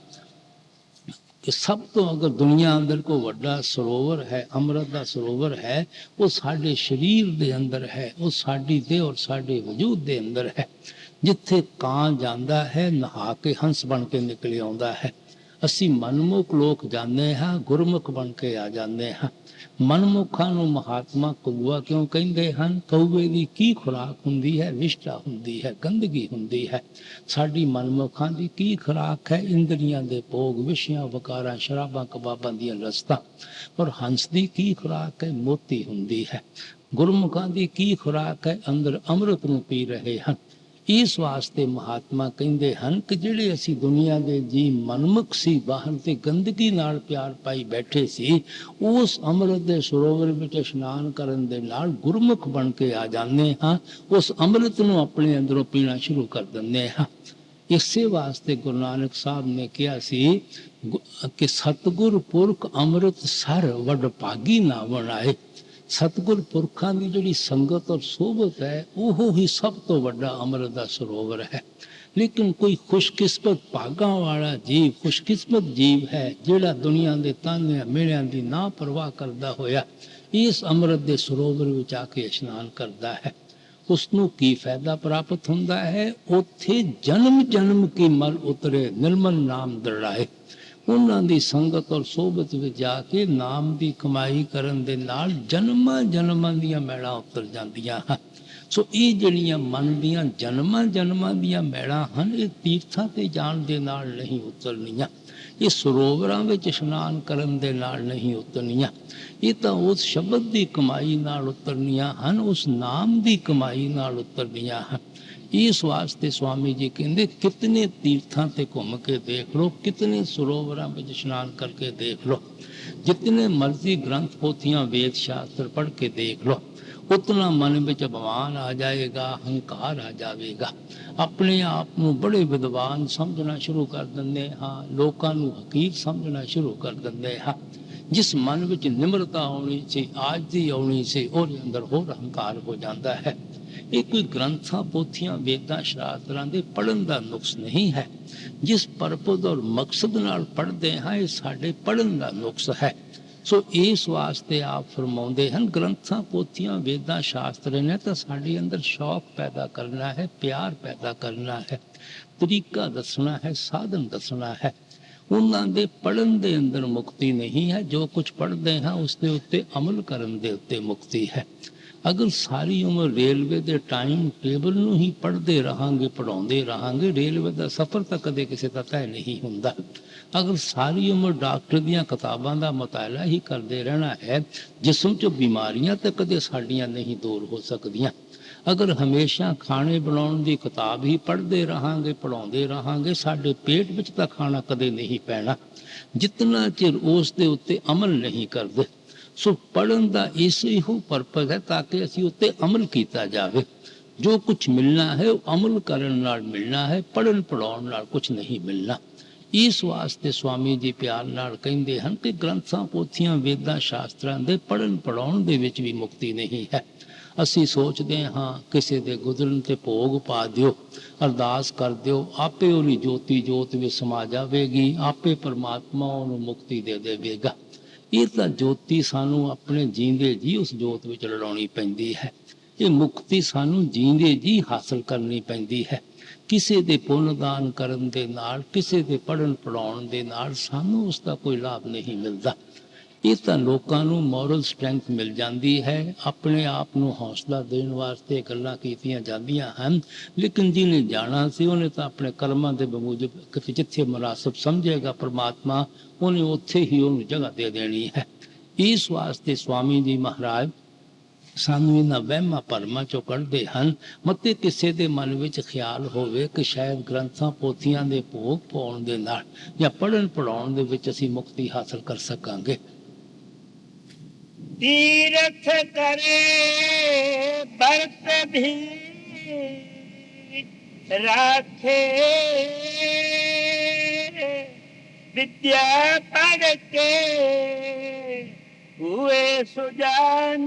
ਕਿ ਸਭ ਤੋਂ ਅਗਰ ਦੁਨੀਆ ਅੰਦਰ ਕੋਈ ਵੱਡਾ ਸਰੋਵਰ ਹੈ, ਅੰਮ੍ਰਿਤ ਦਾ ਸਰੋਵਰ ਹੈ, ਉਹ ਸਾਡੇ ਸਰੀਰ ਦੇ ਅੰਦਰ ਹੈ, ਉਹ ਸਾਡੀ ਦੇਹ ਔਰ ਸਾਡੇ ਵਜੂਦ ਦੇ ਅੰਦਰ ਹੈ। ਜਿੱਥੇ ਕਾਂ ਜਾਂਦਾ ਹੈ, ਨਹਾ ਕੇ ਹੰਸ ਬਣ ਕੇ ਨਿਕਲ ਆਉਂਦਾ ਹੈ। ਅਸੀਂ ਮਨਮੁਖ ਲੋਕ ਜਾਂਦੇ ਹਾਂ, ਗੁਰਮੁਖ ਬਣ ਕੇ ਆ ਜਾਂਦੇ ਹਾਂ। ਮਨਮੁਖਾਂ ਨੂੰ ਮਹਾਤਮਾ ਕਊਆ ਕਿਉਂ ਕਹਿੰਦੇ ਹਨ? ਕਊਏ ਦੀ ਕੀ ਖੁਰਾਕ ਹੁੰਦੀ ਹੈ? ਵਿਸ਼ਟਾ ਹੁੰਦੀ ਹੈ, ਗੰਦਗੀ ਹੁੰਦੀ ਹੈ। ਸਾਡੀ ਮਨਮੁਖਾਂ ਦੀ ਕੀ ਖੁਰਾਕ ਹੈ? ਇੰਦਰੀਆਂ ਦੇ ਭੋਗ, ਵਿਸ਼ਿਆਂ, ਵਕਾਰਾਂ, ਸ਼ਰਾਬਾਂ, ਕਬਾਬਾਂ ਦੀਆਂ ਰਸਤਾਂ। ਔਰ ਹੰਸ ਦੀ ਕੀ ਖੁਰਾਕ ਹੈ? ਮੋਤੀ ਹੁੰਦੀ ਹੈ। ਗੁਰਮੁਖਾਂ ਦੀ ਕੀ ਖੁਰਾਕ ਹੈ? ਅੰਦਰ ਅੰਮ੍ਰਿਤ ਨੂੰ ਪੀ ਰਹੇ ਹਨ। ਇਸ ਵਾਸਤੇ ਮਹਾਤਮਾ ਕਹਿੰਦੇ ਹਨ ਕਿ ਜਿਹੜੇ ਅਸੀਂ ਦੁਨੀਆ ਦੇ ਜੀ ਮਨਮੁਖ ਸੀ, ਬਾਹਰ ਤੇ ਗੰਦਗੀ ਨਾਲ ਪਿਆਰ ਪਾਈ ਬੈਠੇ ਸੀ, ਉਸ ਅੰਮ੍ਰਿਤ ਦੇ ਸਰੋਵਰ ਵਿੱਚ ਇਸ਼ਨਾਨ ਕਰਨ ਦੇ ਨਾਲ ਗੁਰਮੁਖ ਬਣ ਕੇ ਆ ਜਾਂਦੇ ਹਾਂ। ਉਸ ਅੰਮ੍ਰਿਤ ਨੂੰ ਆਪਣੇ ਅੰਦਰੋਂ ਪੀਣਾ ਸ਼ੁਰੂ ਕਰ ਦਿੰਦੇ ਹਾਂ। ਇਸੇ ਵਾਸਤੇ ਗੁਰੂ ਨਾਨਕ ਸਾਹਿਬ ਨੇ ਕਿਹਾ ਸੀ ਕਿ ਸਤਿਗੁਰ ਪੁਰਖ ਅੰਮ੍ਰਿਤ ਸਰ ਵੱਡ ਭਾਗੀ ਨਾ ਬਣਾਏ। ਸਤਿਗੁਰ ਪੁਰਖਾਂ ਦੀ ਜਿਹੜੀ ਸੰਗਤ ਔਰ ਸੋਭਤ ਹੈ, ਉਹ ਹੀ ਸਭ ਤੋਂ ਵੱਡਾ ਅੰਮ੍ਰਿਤ ਦਾ ਸਰੋਵਰ ਹੈ। ਲੇਕਿਨ ਕੋਈ ਖੁਸ਼ਕਿਸਮਤ ਭਾਗਾਂ ਵਾਲਾ ਜੀਵ, ਖੁਸ਼ਕਿਸਮਤ ਜੀਵ ਹੈ ਜਿਹੜਾ ਦੁਨੀਆ ਦੇ ਤਾਨਿਆਂ ਮਿਹਣਿਆਂ ਦੀ ਨਾ ਪਰਵਾਹ ਕਰਦਾ ਹੋਇਆ ਇਸ ਅੰਮ੍ਰਿਤ ਦੇ ਸਰੋਵਰ ਵਿੱਚ ਆ ਕੇ ਇਸ਼ਨਾਨ ਕਰਦਾ ਹੈ। ਉਸ ਨੂੰ ਕੀ ਫਾਇਦਾ ਪ੍ਰਾਪਤ ਹੁੰਦਾ ਹੈ? ਉੱਥੇ ਜਨਮ ਜਨਮ ਕੀ ਮਲ ਉਤਰੇ, ਨਿਰਮਲ ਨਾਮ ਦ੍ਰਿੜਾਏ। ਉਹਨਾਂ ਦੀ ਸੰਗਤ ਔਰ ਸੋਭਤ ਵਿੱਚ ਜਾ ਕੇ ਨਾਮ ਦੀ ਕਮਾਈ ਕਰਨ ਦੇ ਨਾਲ ਜਨਮਾਂ ਜਨਮਾਂ ਦੀਆਂ ਮੈਲਾਂ ਉਤਰ ਜਾਂਦੀਆਂ ਹਨ। ਸੋ ਇਹ ਜਿਹੜੀਆਂ ਮਨ ਦੀਆਂ ਜਨਮਾਂ ਦੀਆਂ ਮੈਲਾਂ ਹਨ, ਇਹ ਤੀਰਥਾਂ ਤੇ ਜਾਣ ਦੇ ਨਾਲ ਨਹੀਂ ਉਤਰਨੀਆਂ, ਇਹ ਸਰੋਵਰਾਂ ਵਿੱਚ ਇਸ਼ਨਾਨ ਕਰਨ ਦੇ ਨਾਲ ਨਹੀਂ ਉਤਰਨੀਆਂ। ਇਹ ਤਾਂ ਉਸ ਸ਼ਬਦ ਦੀ ਕਮਾਈ ਨਾਲ ਉਤਰਨੀਆਂ ਹਨ, ਉਸ ਨਾਮ ਦੀ ਕਮਾਈ ਨਾਲ ਉਤਰਨੀਆਂ ਹਨ। ਇਸ ਵਾਸਤੇ ਸਵਾਮੀ ਜੀ ਕਹਿੰਦੇ ਕਿਤਨੇ ਤੀਰਥਾਂ ਤੇ ਘੁੰਮ ਕੇ ਦੇਖ ਲੋ, ਕਿਤਨੇ ਸਰੋਵਰਾਂ ਵਿੱਚ ਇਸ਼ਨਾਨ ਕਰਕੇ ਦੇਖ ਲੋ, ਜਿਤਨੇ ਮਰਜ਼ੀ ਗ੍ਰੰਥ ਪੋਥੀਆਂ ਵੇਦ ਸ਼ਾਸਤਰ ਪੜ੍ਹ ਕੇ ਦੇਖ ਲੋ, ਉਤਨਾ ਮਨ ਵਿੱਚ ਅਭਿਮਾਨ ਆ ਜਾਏਗਾ, ਹੰਕਾਰ ਆ ਜਾਵੇਗਾ। ਆਪਣੇ ਆਪ ਨੂੰ ਬੜੇ ਵਿਦਵਾਨ ਸਮਝਣਾ ਸ਼ੁਰੂ ਕਰ ਦਿੰਦੇ ਹਾਂ, ਲੋਕਾਂ ਨੂੰ ਹਕੀਰ ਸਮਝਣਾ ਸ਼ੁਰੂ ਕਰ ਦਿੰਦੇ ਹਾਂ। ਜਿਸ ਮਨ ਵਿੱਚ ਨਿਮਰਤਾ ਆਉਣੀ ਸੀ, ਆਜਜ਼ੀ ਆਉਣੀ ਸੀ, ਉਹਦੇ ਅੰਦਰ ਹੋਰ ਹੰਕਾਰ ਹੋ ਜਾਂਦਾ ਹੈ। ਇਹ ਕੋਈ ਗ੍ਰੰਥਾਂ ਪੋਥੀਆਂ ਵੇਦਾਂ ਸ਼ਾਸਤਰਾਂ ਦੇ ਪੜ੍ਹਨ ਦਾ ਨੁਕਸ ਨਹੀਂ ਹੈ। ਜਿਸ ਪਰਪਸ ਔਰ ਮਕਸਦ ਨਾਲ ਪੜ੍ਹਦੇ ਹਾਂ, ਇਹ ਸਾਡੇ ਪੜ੍ਹਨ ਦਾ ਨੁਕਸ ਹੈ। ਸੋ ਇਸ ਵਾਸਤੇ ਆਪ ਫਰਮਾਉਂਦੇ ਹਨ, ਗ੍ਰੰਥਾਂ ਪੋਥੀਆਂ ਵੇਦਾਂ ਸ਼ਾਸਤਰ ਨੇ ਤਾਂ ਸਾਡੇ ਅੰਦਰ ਸ਼ੌਕ ਪੈਦਾ ਕਰਨਾ ਹੈ, ਪਿਆਰ ਪੈਦਾ ਕਰਨਾ ਹੈ, ਤਰੀਕਾ ਦੱਸਣਾ ਹੈ, ਸਾਧਨ ਦੱਸਣਾ ਹੈ। ਉਹਨਾਂ ਦੇ ਪੜ੍ਹਨ ਦੇ ਅੰਦਰ ਮੁਕਤੀ ਨਹੀਂ ਹੈ। ਜੋ ਕੁਝ ਪੜ੍ਹਦੇ ਹਾਂ ਉਸ ਦੇ ਉੱਤੇ ਅਮਲ ਕਰਨ ਦੇ ਉੱਤੇ ਮੁਕਤੀ ਹੈ। ਅਗਰ ਸਾਰੀ ਉਮਰ ਰੇਲਵੇ ਦੇ ਟਾਈਮ ਟੇਬਲ ਨੂੰ ਹੀ ਪੜ੍ਹਦੇ ਰਹਾਂਗੇ, ਪੜ੍ਹਾਉਂਦੇ ਰਹਾਂਗੇ, ਰੇਲਵੇ ਦਾ ਸਫ਼ਰ ਤਾਂ ਕਦੇ ਕਿਸੇ ਦਾ ਤੈਅ ਨਹੀਂ ਹੁੰਦਾ। ਅਗਰ ਸਾਰੀ ਉਮਰ ਡਾਕਟਰ ਦੀਆਂ ਕਿਤਾਬਾਂ ਦਾ ਮਤਾਲਾ ਹੀ ਕਰਦੇ ਰਹਿਣਾ ਹੈ, ਜਿਸਮ 'ਚੋਂ ਬਿਮਾਰੀਆਂ ਤਾਂ ਕਦੇ ਸਾਡੀਆਂ ਨਹੀਂ ਦੂਰ ਹੋ ਸਕਦੀਆਂ। ਅਗਰ ਹਮੇਸ਼ਾ ਖਾਣੇ ਬਣਾਉਣ ਦੀ ਕਿਤਾਬ ਹੀ ਪੜ੍ਹਦੇ ਰਹਾਂਗੇ, ਪੜ੍ਹਾਉਂਦੇ ਰਹਾਂਗੇ, ਸਾਡੇ ਪੇਟ ਵਿੱਚ ਤਾਂ ਖਾਣਾ ਕਦੇ ਨਹੀਂ ਪੈਣਾ, ਜਿਤਨਾ ਚਿਰ ਉਸ ਦੇ ਉੱਤੇ ਅਮਲ ਨਹੀਂ ਕਰਦੇ। ਸੋ ਪੜ੍ਹਨ ਦਾ ਇਸ ਇਹੋ ਪਰਪਸ ਹੈ ਤਾਂ ਕਿ ਅਸੀਂ ਉੱਤੇ ਅਮਲ ਕੀਤਾ ਜਾਵੇ। ਜੋ ਕੁਝ ਮਿਲਣਾ ਹੈ ਉਹ ਅਮਲ ਕਰਨ ਨਾਲ ਮਿਲਣਾ ਹੈ, ਪੜ੍ਹਨ ਪੜ੍ਹਾਉਣ ਨਾਲ ਕੁਝ ਨਹੀਂ ਮਿਲਣਾ। ਇਸ ਵਾਸਤੇ ਸਵਾਮੀ ਜੀ ਪਿਆਰ ਨਾਲ ਕਹਿੰਦੇ ਹਨ ਕਿ ਗ੍ਰੰਥਾਂ ਪੋਥੀਆਂ ਵੇਦਾਂ ਸ਼ਾਸਤਰਾਂ ਦੇ ਪੜ੍ਹਨ ਪੜ੍ਹਾਉਣ ਦੇ ਵਿੱਚ ਵੀ ਮੁਕਤੀ ਨਹੀਂ ਹੈ। ਅਸੀਂ ਸੋਚਦੇ ਹਾਂ ਕਿਸੇ ਦੇ ਗੁਜ਼ਰਨ ਤੇ ਭੋਗ ਪਾ ਦਿਓ, ਅਰਦਾਸ ਕਰ ਦਿਓ, ਆਪੇ ਉਹਦੀ ਜੋਤੀ ਜੋਤ ਵਿੱਚ ਸਮਾ ਜਾਵੇਗੀ, ਆਪੇ ਪਰਮਾਤਮਾ ਉਹਨੂੰ ਮੁਕਤੀ ਦੇ ਦੇਵੇਗਾ। ਇਹ ਤਾਂ ਜੋਤੀ ਸਾਨੂੰ ਆਪਣੇ ਜੀਂਦੇ ਜੀ ਉਸ ਜੋਤ ਵਿੱਚ ਲੜਾਉਣੀ ਪੈਂਦੀ ਹੈ। ਇਹ ਮੁਕਤੀ ਸਾਨੂੰ ਜੀਂਦੇ ਜੀ ਹਾਸਲ ਕਰਨੀ ਪੈਂਦੀ ਹੈ। ਕਿਸੇ ਦੇ ਪੁੰਨ ਦਾਨ ਕਰਨ ਦੇ ਨਾਲ, ਕਿਸੇ ਦੇ ਪੜ੍ਹਨ ਪੜ੍ਹਾਉਣ ਦੇ ਨਾਲ ਸਾਨੂੰ ਉਸ ਦਾ ਕੋਈ ਲਾਭ ਨਹੀਂ ਮਿਲਦਾ। ਇਹ ਤਾਂ ਲੋਕਾਂ ਨੂੰ ਮੋਰਲ ਸਟਰੈਂਥ ਮਿਲ ਜਾਂਦੀ ਹੈ, ਆਪਣੇ ਆਪ ਨੂੰ ਹੌਸਲਾ ਦੇਣ ਵਾਸਤੇ ਗੱਲਾਂ ਕੀਤੀਆਂ ਜਾਂਦੀਆਂ ਹਨ। ਲੇਕਿਨ ਜਿਹਨੇ ਜਾਣਾ ਸੀ ਉਹਨੇ ਤਾਂ ਆਪਣੇ ਕਰਮਾਂ ਦੇ ਬਮੂਜਬ ਜਿੱਥੇ ਮੁਨਾਸਬ ਸਮਝੇਗਾ ਪਰਮਾਤਮਾ, ਉਹਨੇ ਉੱਥੇ ਹੀ ਉਹਨੂੰ ਜਗ੍ਹਾ ਦੇ ਦੇਣੀ ਹੈ। ਇਸ ਵਾਸਤੇ ਸਵਾਮੀ ਜੀ ਮਹਾਰਾਜ ਸਾਨੂੰ ਇਹਨਾਂ ਵਹਿਮਾਂ ਭਰਮਾਂ ਚੋਂ ਕੱਢਦੇ ਹਨ। ਮਤੇ ਕਿਸੇ ਦੇ ਮਨ ਵਿੱਚ ਖਿਆਲ ਹੋਵੇ ਕਿ ਸ਼ਾਇਦ ਗ੍ਰੰਥਾਂ ਪੋਥੀਆਂ ਦੇ ਭੋਗ ਪਾਉਣ ਦੇ ਨਾਲ ਜਾਂ ਪੜ੍ਹਨ ਪੜ੍ਹਾਉਣ ਦੇ ਵਿੱਚ ਅਸੀਂ ਮੁਕਤੀ ਹਾਸਲ ਕਰ ਸਕਾਂਗੇ। तीर्थ करे बरत भी राखे, विद्या पढ़ के हुए सुजान,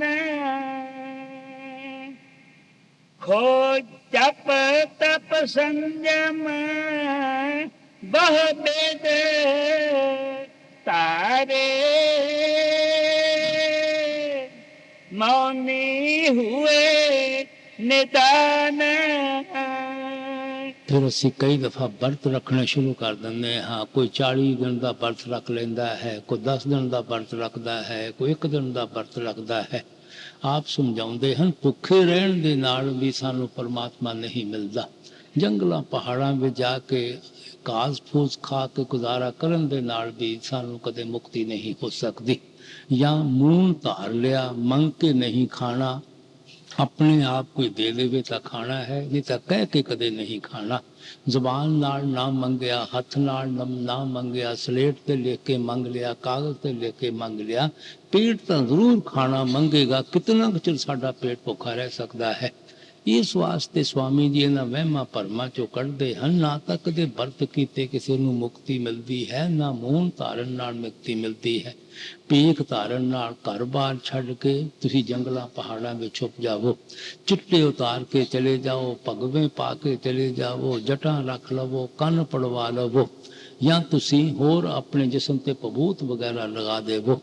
खोज जप तप संयम बहु वेद तारे, मौनी हुए निदान। ਫਿਰ ਅਸੀਂ ਕਈ ਦਫਾ ਵਰਤ ਰੱਖਣਾ ਸ਼ੁਰੂ ਕਰ ਦਿੰਦੇ ਹਾਂ। ਕੋਈ 40 ਦਿਨ ਦਾ ਵਰਤ ਰੱਖ ਲੈਂਦਾ ਹੈ, ਕੋਈ 10 ਦਿਨ ਦਾ ਵਰਤ ਰੱਖਦਾ ਹੈ, ਕੋਈ 1 ਦਿਨ ਦਾ ਵਰਤ ਰੱਖਦਾ ਹੈ। ਆਪ ਸਮਝਾਉਂਦੇ ਹਨ ਭੁੱਖੇ ਰਹਿਣ ਦੇ ਨਾਲ ਵੀ ਸਾਨੂੰ ਪਰਮਾਤਮਾ ਨਹੀਂ ਮਿਲਦਾ। ਜੰਗਲਾਂ ਪਹਾੜਾਂ ਵਿੱਚ ਜਾ ਕੇ ਘਾਸ ਫੂਸ ਖਾ ਕੇ ਗੁਜ਼ਾਰਾ ਕਰਨ ਦੇ ਨਾਲ ਵੀ ਸਾਨੂੰ ਕਦੇ ਮੁਕਤੀ ਨਹੀਂ ਹੋ ਸਕਦੀ। ਜਾਂ ਮੂੰਹ ਧਾਰ ਲਿਆ, ਮੰਗ ਕੇ ਨਹੀਂ ਖਾਣਾ, ਆਪਣੇ ਆਪ ਕੋਈ ਦੇ ਦੇਵੇ ਤਾਂ ਖਾਣਾ ਹੈ, ਨਹੀਂ ਤਾਂ ਕਹਿ ਕੇ ਕਦੇ ਨਹੀਂ ਖਾਣਾ। ਜ਼ੁਬਾਨ ਨਾਲ ਨਾ ਮੰਗਿਆ, ਹੱਥ ਨਾਲ ਨਾ ਮੰਗਿਆ, ਸਲੇਟ ਤੇ ਲਿਖ ਕੇ ਮੰਗ ਲਿਆ, ਕਾਗਜ਼ ਤੇ ਲਿਖ ਕੇ ਮੰਗ ਲਿਆ, ਪੇਟ ਤਾਂ ਜ਼ਰੂਰ ਖਾਣਾ ਮੰਗੇਗਾ। ਕਿਤਨਾ ਕੁ ਚਿਰ ਸਾਡਾ ਪੇਟ ਭੁੱਖਾ ਰਹਿ ਸਕਦਾ ਹੈ। ਇਸ ਵਾਸਤੇ ਸਵਾਮੀ ਜੀ ਇਹਨਾਂ ਵਹਿਮਾਂ ਭਰਮਾਂ ਚੋਂ ਕੱਢਦੇ ਹਨ। ਨਾ ਤਾਂ ਕਦੇ ਵਰਤ ਕੀਤੇ ਕਿਸੇ ਨੂੰ ਮੁਕਤੀ ਮਿਲਦੀ ਹੈ, ਨਾ ਮੂਨ ਧਾਰਨ ਨਾਲ ਮੁਕਤੀ ਮਿਲਦੀ ਹੈ। ਭੀਖ ਧਾਰਨ ਨਾਲ ਘਰ-ਬਾਰ ਛੱਡ ਕੇ ਤੁਸੀਂ ਜੰਗਲਾਂ ਪਹਾੜਾਂ ਵਿੱਚ ਛੁਪ ਜਾਵੋ, ਚਿੱਟੇ ਉਤਾਰ ਕੇ ਚਲੇ ਜਾਓ, ਭਗਵੇਂ ਪਾ ਕੇ ਚਲੇ ਜਾਵੋ, ਜਟਾਂ ਰੱਖ ਲਵੋ, ਕੰਨ ਪੜਵਾ ਲਵੋ, ਜਾਂ ਤੁਸੀਂ ਹੋਰ ਆਪਣੇ ਜਿਸਮ ਤੇ ਭਬੂਤ ਵਗੈਰਾ ਲਗਾ ਦੇਵੋ।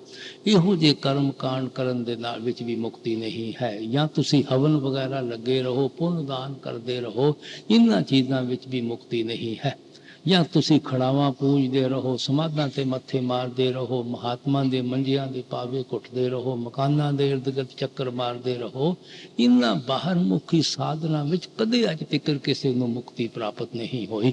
ਇਹੋ ਜਿਹੇ ਕਰਮ ਕਾਂਡ ਕਰਨ ਦੇ ਨਾਲ ਵਿੱਚ ਵੀ ਮੁਕਤੀ ਨਹੀਂ ਹੈ। ਜਾਂ ਤੁਸੀਂ ਹਵਨ ਵਗੈਰਾ ਲੱਗੇ ਰਹੋ, ਪੁੰਨ ਦਾਨ ਕਰਦੇ ਰਹੋ, ਇਹਨਾਂ ਚੀਜ਼ਾਂ ਵਿੱਚ ਵੀ ਮੁਕਤੀ ਨਹੀਂ ਹੈ। ਜਾਂ ਤੁਸੀਂ ਖੜਾਵਾਂ ਪੂਜਦੇ ਰਹੋ, ਸਮਾਧਾਂ ਤੇ ਮੱਥੇ ਮਾਰਦੇ ਰਹੋ, ਮਹਾਤਮਾ ਦੇ ਮੰਜਿਆਂ ਦੇ ਪਾਵੇ ਘੁੱਟਦੇ ਰਹੋ, ਮਕਾਨਾਂ ਦੇ ਇਰਦ ਗਿਰਦ ਚੱਕਰ ਮਾਰਦੇ ਰਹੋ। ਇਹਨਾਂ ਬਾਹਰਮੁਖੀ ਸਾਧਨਾ ਵਿੱਚ ਕਦੇ ਅੱਜ ਤੱਕ ਕਿਸੇ ਨੂੰ ਮੁਕਤੀ ਪ੍ਰਾਪਤ ਨਹੀਂ ਹੋਈ।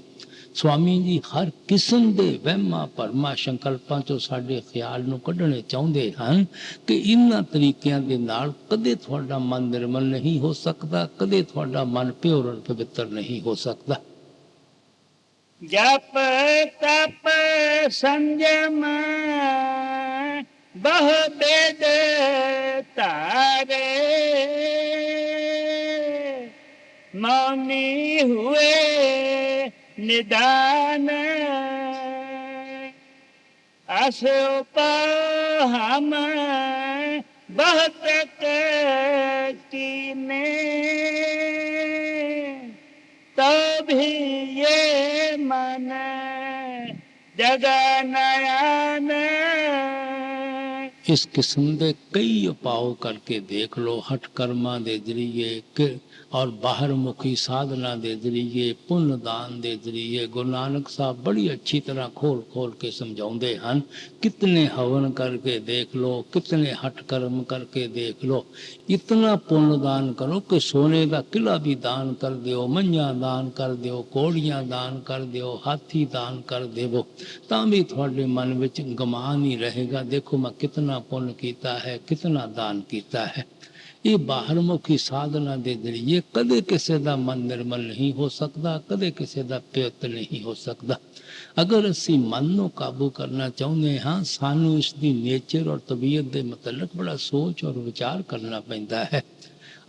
ਸਵਾਮੀ ਜੀ ਹਰ ਕਿਸਮ ਦੇ ਵਹਿਮਾਂ ਭਰਮਾਂ ਸੰਕਲਪਾਂ ਚੋਂ ਸਾਡੇ ਖਿਆਲ ਨੂੰ ਕੱਢਣੇ ਚਾਹੁੰਦੇ ਹਨ ਕਿ ਇਹਨਾਂ ਤਰੀਕਿਆਂ ਦੇ ਨਾਲ ਕਦੇ ਤੁਹਾਡਾ ਮਨ ਨਿਰਮਲ ਨਹੀਂ ਹੋ ਸਕਦਾ, ਕਦੇ ਤੁਹਾਡਾ ਮਨ ਪਿਓਰ ਔਰ ਪਵਿੱਤਰ ਨਹੀਂ ਹੋ ਸਕਦਾ। जप तप संयम बहु वेद तारे, मौनी हुए निदान, अशोप हम बहुत कीने, तो भी ये मन जगनयन। इस किस्म के कई उपाव करके देख लो, हट कर्मा दे जरिए और बाहर मुखी साधना दे जरिए, पुण्य दान दे जरिए गुरु नानक साहब बड़ी अच्छी तरह खोल खोल के समझाते हैं। कितने हवन करके देख लो, कितने हट कर्म करके देख लो। इतना पुण्य दान करो कि सोने का किला भी दान कर दो, मंझा दान कर दो, घोड़ियां दान कर दो, हाथी दान कर देवो, तां भी थोड़े मन विच गमान ही रहेगा, देखो मैं कितना पुण्य कीता है, कितना दान कीता है। ये बाहरमुखी साधना दे जरिए कदे किसी का मन निर्मल नहीं हो सकता, कदे किसी का पवित्र नहीं हो सकता। अगर असी मन को काबू करना चाहते हाँ, सानू इसकी नेचर और तबीयत के मतलब बड़ा सोच और विचार करना पैंदा है।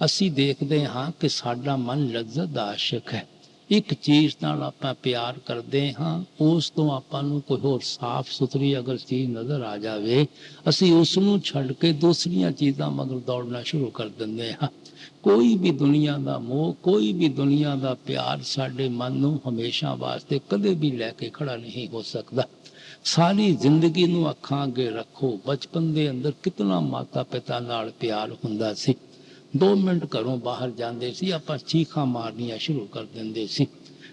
असी देखते हाँ कि साडा मन लज्जत दा आशिक है। एक चीज़ नाल आपां प्यार करते हाँ, उस तो आपां नूं कोई होर साफ सुथरी अगर चीज़ नज़र आ जाए, असी उसनूं छड्ड के दूसरियां चीज़ां मगर दौड़ना शुरू कर दिंदे हाँ। कोई भी दुनिया का मोह, कोई भी दुनिया का प्यार साडे मन नूं हमेशा वास्ते कदे भी लैके खड़ा नहीं हो सकता। सारी जिंदगी नूं अखां अगे रखो, बचपन दे अंदर कितना माता पिता नाल प्यार हुंदा सी। 2 मिनट घरों बाहर जाते सी, आपां चीखां मारनियां शुरू कर दिंदे सी।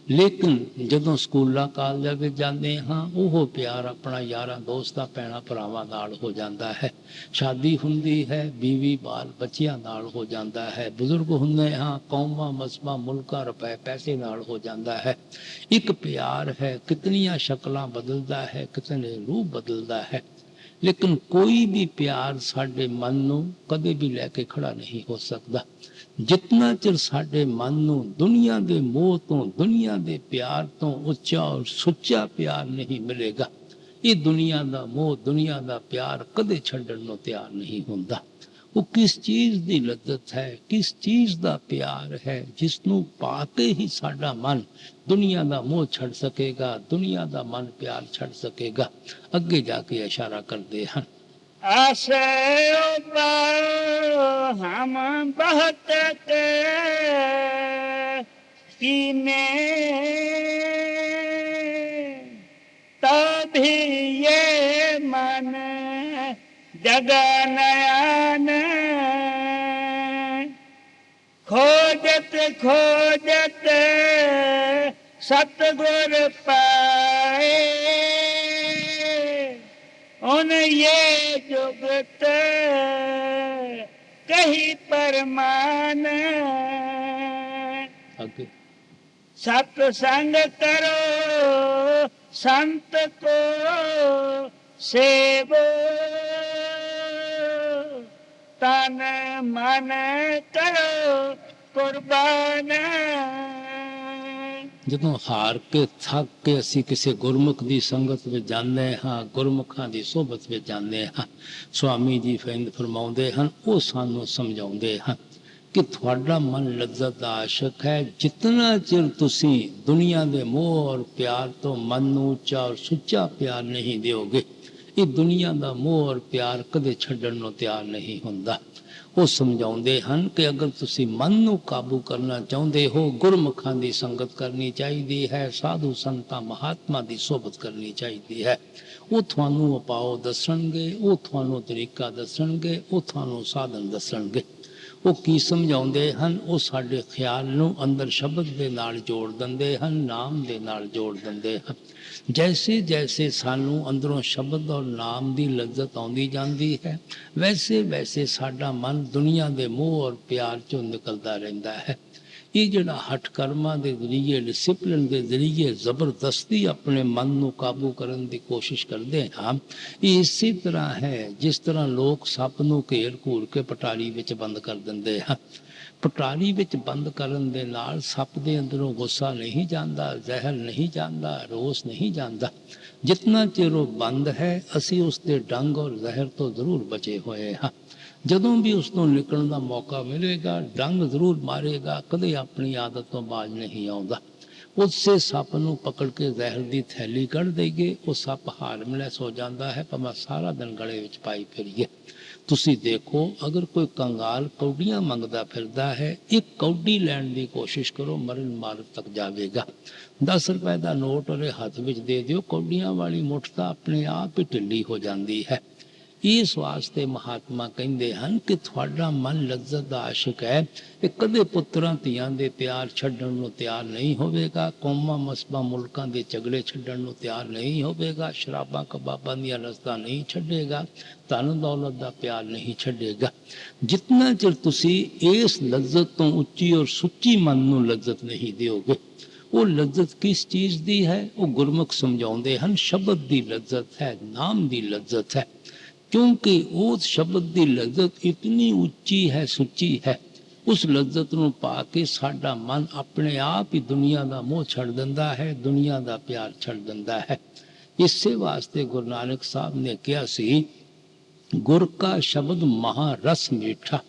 लेकिन जदों स्कूलां कालजां विच जाते हाँ, ओह प्यार अपना यारां दोस्तां भैणां भरावां नाल हो जाता है। शादी हुंदी है, बीवी बाल बच्चियां नाल हो जाता है। बुजुर्ग हुंदे हाँ, कौमां मज़हबां मुल्कां रुपए पैसे नाल हो जाता है। एक प्यार है, कितनियां शक्लां बदलदा है, कितने रूप बदलदा है। लेकिन कोई भी प्यार साडे मन नूं कदे भी लैके खड़ा नहीं हो सकता। जितना चिर साडे मन नूं दुनिया दे मोह तो, दुनिया दे प्यार तो उच्चा और सुच्चा प्यार नहीं मिलेगा, ये दुनिया दा मोह, दुनिया दा प्यार कदे छड्डण नूं तैयार नहीं हुंदा। वो किस चीज़ दी लज्जत है, किस चीज़ दा प्यार है, जिसनूं पाके ही साडा मन दुनिया दा मोह छड़ सकेगा, दुनिया दा मन प्यार छड़ सकेगा। अगे जाके इशारा करते हैं, आशय हम बहुत कीने, तो भी ये मन जगनयन। खोजत खोजत सतगुर पाए, उन ये जुगत कही परमान। सत्संग करो संत को सेवो, ਤਨ ਮਨ ਕਰੋ ਕੁਰਬਾਨ। ਜਦੋਂ ਹਾਰ ਕੇ ਥੱਕ ਕੇ ਅਸੀਂ ਕਿਸੇ ਗੁਰਮੁਖ ਦੀ ਸੰਗਤ ਵਿੱਚ ਜਾਂਦੇ ਹਾਂ, ਗੁਰਮੁਖਾਂ ਦੀ ਸੋਭਤ ਵਿੱਚ ਜਾਂਦੇ ਹਾਂ, ਸੁਆਮੀ ਜੀ ਫਰਮਾਉਂਦੇ ਹਨ, ਉਹ ਸਾਨੂੰ ਸਮਝਾਉਂਦੇ ਹਨ ਕਿ ਤੁਹਾਡਾ ਮਨ ਲੱਜ਼ਤ ਦਾ ਆਸ਼ਕ ਹੈ। ਜਿਤਨਾ ਚਿਰ ਤੁਸੀਂ ਦੁਨੀਆ ਦੇ ਮੋਹ ਔਰ ਪਿਆਰ ਤੋਂ ਮਨ ਨੂੰ ਉੱਚਾ ਔਰ ਸੁੱਚਾ ਪਿਆਰ ਨਹੀਂ ਦਿਓਗੇ, ਇਹ ਦੁਨੀਆ ਦਾ ਮੋਹ ਔਰ ਪਿਆਰ ਕਦੇ ਛੱਡਣ ਨੂੰ ਤਿਆਰ ਨਹੀਂ ਹੁੰਦਾ। ਉਹ ਸਮਝਾਉਂਦੇ ਹਨ ਕਿ ਅਗਰ ਤੁਸੀਂ ਮਨ ਨੂੰ ਕਾਬੂ ਕਰਨਾ ਚਾਹੁੰਦੇ ਹੋ, ਗੁਰਮੁਖਾਂ ਦੀ ਸੰਗਤ ਕਰਨੀ ਚਾਹੀਦੀ ਹੈ, ਸਾਧੂ ਸੰਤਾਂ ਮਹਾਤਮਾ ਦੀ ਸੋਭਤ ਕਰਨੀ ਚਾਹੀਦੀ ਹੈ। ਉਹ ਤੁਹਾਨੂੰ ਉਪਾਅ ਦੱਸਣਗੇ, ਉਹ ਤੁਹਾਨੂੰ ਤਰੀਕਾ ਦੱਸਣਗੇ, ਉਹ ਤੁਹਾਨੂੰ ਸਾਧਨ ਦੱਸਣਗੇ। ਉਹ ਕੀ ਸਮਝਾਉਂਦੇ ਹਨ? ਉਹ ਸਾਡੇ ਖਿਆਲ ਨੂੰ ਅੰਦਰ ਸ਼ਬਦ ਦੇ ਨਾਲ ਜੋੜ ਦਿੰਦੇ ਹਨ, ਨਾਮ ਦੇ ਨਾਲ ਜੋੜ ਦਿੰਦੇ ਹਨ। ਜੈਸੇ ਜੈਸੇ ਸਾਨੂੰ ਅੰਦਰੋਂ ਸ਼ਬਦ ਔਰ ਨਾਮ ਦੀ ਲੱਜ਼ਤ ਆਉਂਦੀ ਜਾਂਦੀ ਹੈ, ਵੈਸੇ ਵੈਸੇ ਸਾਡਾ ਮਨ ਦੁਨੀਆ ਦੇ ਮੋਹ ਔਰ ਪਿਆਰ ਚੋਂ ਨਿਕਲਦਾ ਰਹਿੰਦਾ ਹੈ। ਇਹ ਜਿਹੜਾ ਹੱਠ ਕਰਮਾਂ ਦੇ ਜ਼ਰੀਏ, ਡਿਸਿਪਲਿਨ ਦੇ ਜ਼ਰੀਏ ਜ਼ਬਰਦਸਤੀ ਆਪਣੇ ਮਨ ਨੂੰ ਕਾਬੂ ਕਰਨ ਦੀ ਕੋਸ਼ਿਸ਼ ਕਰਦੇ ਹਾਂ, ਇਹ ਇਸੇ ਤਰ੍ਹਾਂ ਹੈ ਜਿਸ ਤਰ੍ਹਾਂ ਲੋਕ ਸੱਪ ਨੂੰ ਘੇਰ ਘੂਰ ਕੇ ਪਟਾਰੀ ਵਿੱਚ ਬੰਦ ਕਰ ਦਿੰਦੇ ਹਨ। ਪਟਾਰੀ ਵਿੱਚ ਬੰਦ ਕਰਨ ਦੇ ਨਾਲ ਸੱਪ ਦੇ ਅੰਦਰੋਂ ਗੁੱਸਾ ਨਹੀਂ ਜਾਂਦਾ, ਜ਼ਹਿਰ ਨਹੀਂ ਜਾਂਦਾ, ਰੋਸ ਨਹੀਂ ਜਾਂਦਾ। ਜਿਤਨਾ ਚਿਰ ਉਹ ਬੰਦ ਹੈ, ਅਸੀਂ ਉਸ ਦੇ ਡੰਗ ਔਰ ਜ਼ਹਿਰ ਤੋਂ ਜ਼ਰੂਰ ਬਚੇ ਹੋਏ ਹਾਂ। ਜਦੋਂ ਵੀ ਉਸ ਨੂੰ ਨਿਕਲਣ ਦਾ ਮੌਕਾ ਮਿਲੇਗਾ, ਡੰਗ ਜ਼ਰੂਰ ਮਾਰੇਗਾ, ਕਦੇ ਆਪਣੀ ਆਦਤ ਤੋਂ ਬਾਜ਼ ਨਹੀਂ ਆਉਂਦਾ। ਉਸੇ ਸੱਪ ਨੂੰ ਪਕੜ ਕੇ ਜ਼ਹਿਰ ਦੀ ਥੈਲੀ ਕੱਢ ਦੇਈਏ, ਉਹ ਸੱਪ ਹਾਰਮਲੈਸ ਹੋ ਜਾਂਦਾ ਹੈ, ਭਾਵੇਂ ਸਾਰਾ ਦਿਨ ਗਲੇ ਵਿੱਚ ਪਾਈ ਫਿਰੀਏ। ਤੁਸੀਂ ਦੇਖੋ, ਅਗਰ ਕੋਈ ਕੰਗਾਲ ਕੌਡੀਆਂ ਮੰਗਦਾ ਫਿਰਦਾ ਹੈ, ਇੱਕ ਕੌਡੀ ਲੈਣ ਦੀ ਕੋਸ਼ਿਸ਼ ਕਰੋ, ਮਰਨ ਮਾਰਗ ਤੱਕ ਜਾਵੇਗਾ। 10 ਰੁਪਏ ਦਾ ਨੋਟ ਉਹਦੇ ਹੱਥ ਵਿੱਚ ਦੇ ਦਿਓ, ਕੌਡੀਆਂ ਵਾਲੀ ਮੁੱਠ ਤਾਂ ਆਪਣੇ ਆਪ ਹੀ ਢਿੱਲੀ ਹੋ ਜਾਂਦੀ ਹੈ। ਇਸ ਵਾਸਤੇ ਮਹਾਤਮਾ ਕਹਿੰਦੇ ਹਨ ਕਿ ਤੁਹਾਡਾ ਮਨ ਲੱਜ਼ਤ ਦਾ ਆਸ਼ਿਕ ਹੈ, ਇਹ ਕਦੇ ਪੁੱਤਰਾਂ ਧੀਆਂ ਦੇ ਪਿਆਰ ਛੱਡਣ ਨੂੰ ਤਿਆਰ ਨਹੀਂ ਹੋਵੇਗਾ, ਕੌਮਾਂ ਮਸਬਾਂ ਮੁਲਕਾਂ ਦੇ ਝਗੜੇ ਛੱਡਣ ਨੂੰ ਤਿਆਰ ਨਹੀਂ ਹੋਵੇਗਾ, ਸ਼ਰਾਬਾਂ ਕਬਾਬਾਂ ਦੀਆਂ ਲਜ਼ਤਾਂ ਨਹੀਂ ਛੱਡੇਗਾ, ਧਨ ਦੌਲਤ ਦਾ ਪਿਆਰ ਨਹੀਂ ਛੱਡੇਗਾ। ਜਿਤਨਾ ਚਿਰ ਤੁਸੀਂ ਇਸ ਲੱਜ਼ਤ ਤੋਂ ਉੱਚੀ ਔਰ ਸੁੱਚੀ ਮਨ ਨੂੰ ਲੱਜ਼ਤ ਨਹੀਂ ਦਿਓਗੇ। ਉਹ ਲੱਜ਼ਤ ਕਿਸ ਚੀਜ਼ ਦੀ ਹੈ? ਉਹ ਗੁਰਮੁਖ ਸਮਝਾਉਂਦੇ ਹਨ, ਸ਼ਬਦ ਦੀ ਲੱਜ਼ਤ ਹੈ, ਨਾਮ ਦੀ ਲੱਜ਼ਤ ਹੈ। क्योंकि उस शब्द की लज्जत इतनी उच्ची है, सुची है, उस लज्जत नूं पा के साडा मन अपने आप ही दुनिया का मोह छड़ दिंदा है, दुनिया का प्यार छड़ दिंदा है। इसे वास्ते गुरु नानक साहब ने कहा सी, गुर का शब्द महारस मीठा।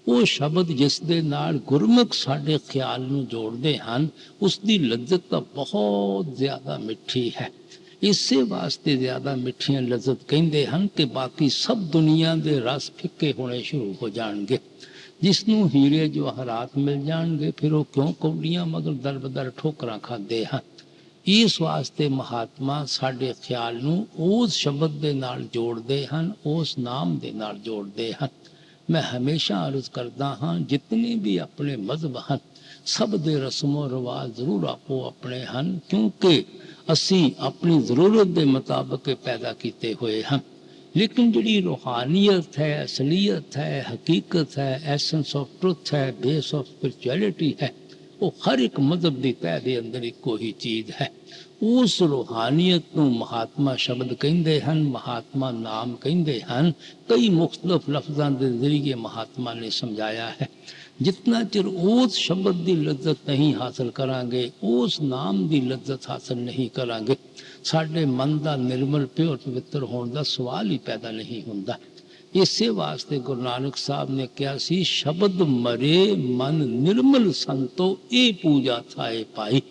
वो शब्द जिस दे नाल गुरमुख साडे ख्याल नूं जोड़दे हन, उसकी लज्जत तो बहुत ज्यादा मिठी है। इसे वास्ते ज्यादा मिठियां लज्जत कहते हैं कि बाकी सब दुनिया के रस फिक्के होने शुरू हो जाएंगे। जिसनों हीरे जवाहरात मिल जाएंगे, फिर वो क्यों कौड़ियां मगर दर बदर ठोकरां खाते हैं। इस वास्ते महात्मा साडे ख्याल नूं उस शब्द दे नाल जोड़ते हैं, उस नाम दे नाल जोड़ते हैं। मैं हमेशा अर्ज करता हाँ, जितने भी अपने मजहब हैं, सब दे रस्मों रिवाज जरूर आपो अपने हैं, क्योंकि असी अपनी जरूरत के मुताबिक पैदा किए हुए हैं। लेकिन जी रूहानियत है, असलियत है, हकीकत है, एसेंस ऑफ ट्रुथ है, बेस ऑफ स्पिरिचुअलिटी है, वो हर एक मजहब की तह के अंदर एको ही चीज है। उस रूहानियत को महात्मा शब्द कहते हैं, महात्मा नाम कहते हैं। कई मुख्तलिफ लफ्ज़ों के जरिए महात्मा ने समझाया है। जितना चिर उस शब्द की लज्जत नहीं हासिल करांगे, उस नाम की लज्जत हासिल नहीं करांगे, साडे मन का निर्मल प्योर पवित्र होने का सवाल ही पैदा नहीं होता। इसे वास्ते गुरु नानक साहब ने कहा सी, शब्द मरे मन निर्मल संतो ये पूजा थाए पाई।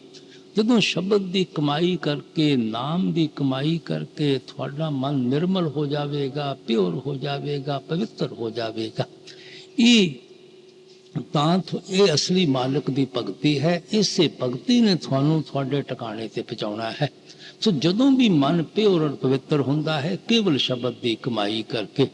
जदों शब्द की कमाई करके, नाम की कमाई करके थोड़ा मन निर्मल हो जाएगा, प्योर हो जाएगा, पवित्र हो जाएगा, ये असली मालिक की भगती है। इसे भगती ने थानू थोड़े ठिकाने ते पहुंचाना है। तो जदों भी मन प्योर और पवित्र होंदा है, केवल शब्द की कमाई करके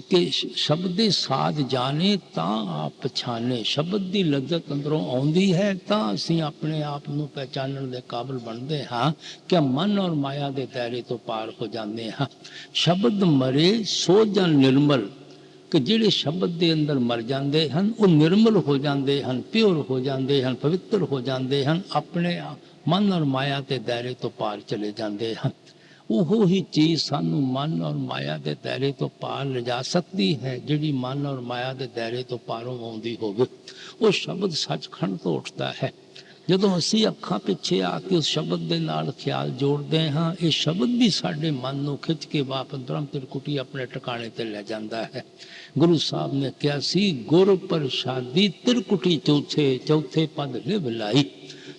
कि शब्द साध जाने ता आप पछाने, शब्द की लज्जत अंदरों आउंदी है तां असीं अपने आप नूं पहचानण दे काबिल बनदे हां कि मन और माया के दायरे तो पार हो जाते हां। शब्द मरे सो जन निर्मल, कि जिहड़े शब्द के अंदर मर जाते हैं वो निर्मल हो जाते हैं, प्योर हो जाते हैं, पवित्र हो जाते हैं, अपने मन और माया के दायरे तो पार चले जाते हैं। ਉਹ ਹੀ ਚੀਜ਼ ਸਾਨੂੰ ਮਨ ਔਰ ਮਾਇਆ ਦੇ ਦਾਇਰੇ ਤੋਂ ਪਾਰ ਲਿਜਾ ਸਕਦੀ ਹੈ ਜਿਹੜੀ ਮਨ ਔਰ ਮਾਇਆ ਦੇ ਦਾਇਰੇ ਤੋਂ ਪਾਰੋਂ ਆਉਂਦੀ ਹੋਵੇ। ਉਹ ਸ਼ਬਦ ਸੱਚਖੰਡ ਤੋਂ ਉੱਠਦਾ ਹੈ। ਜਦੋਂ ਅਸੀਂ ਅੱਖਾਂ ਪਿੱਛੇ ਆ ਕੇ ਉਸ ਸ਼ਬਦ ਦੇ ਨਾਲ ਖਿਆਲ ਜੋੜਦੇ ਹਾਂ, ਇਹ ਸ਼ਬਦ ਵੀ ਸਾਡੇ ਮਨ ਨੂੰ ਖਿੱਚ ਕੇ ਵਾਪਸ ਬ੍ਰਹਮ ਤਿਰਕੁਟੀ ਆਪਣੇ ਟਿਕਾਣੇ ਤੇ ਲੈ ਜਾਂਦਾ ਹੈ। ਗੁਰੂ ਸਾਹਿਬ ਨੇ ਕਿਹਾ ਸੀ, ਗੁਰ ਪ੍ਰਸਾਦੀ ਤਿਰਕੁਟੀ ਚੌਥੇ ਪਦ ਲਿਵ ਲਾਈ।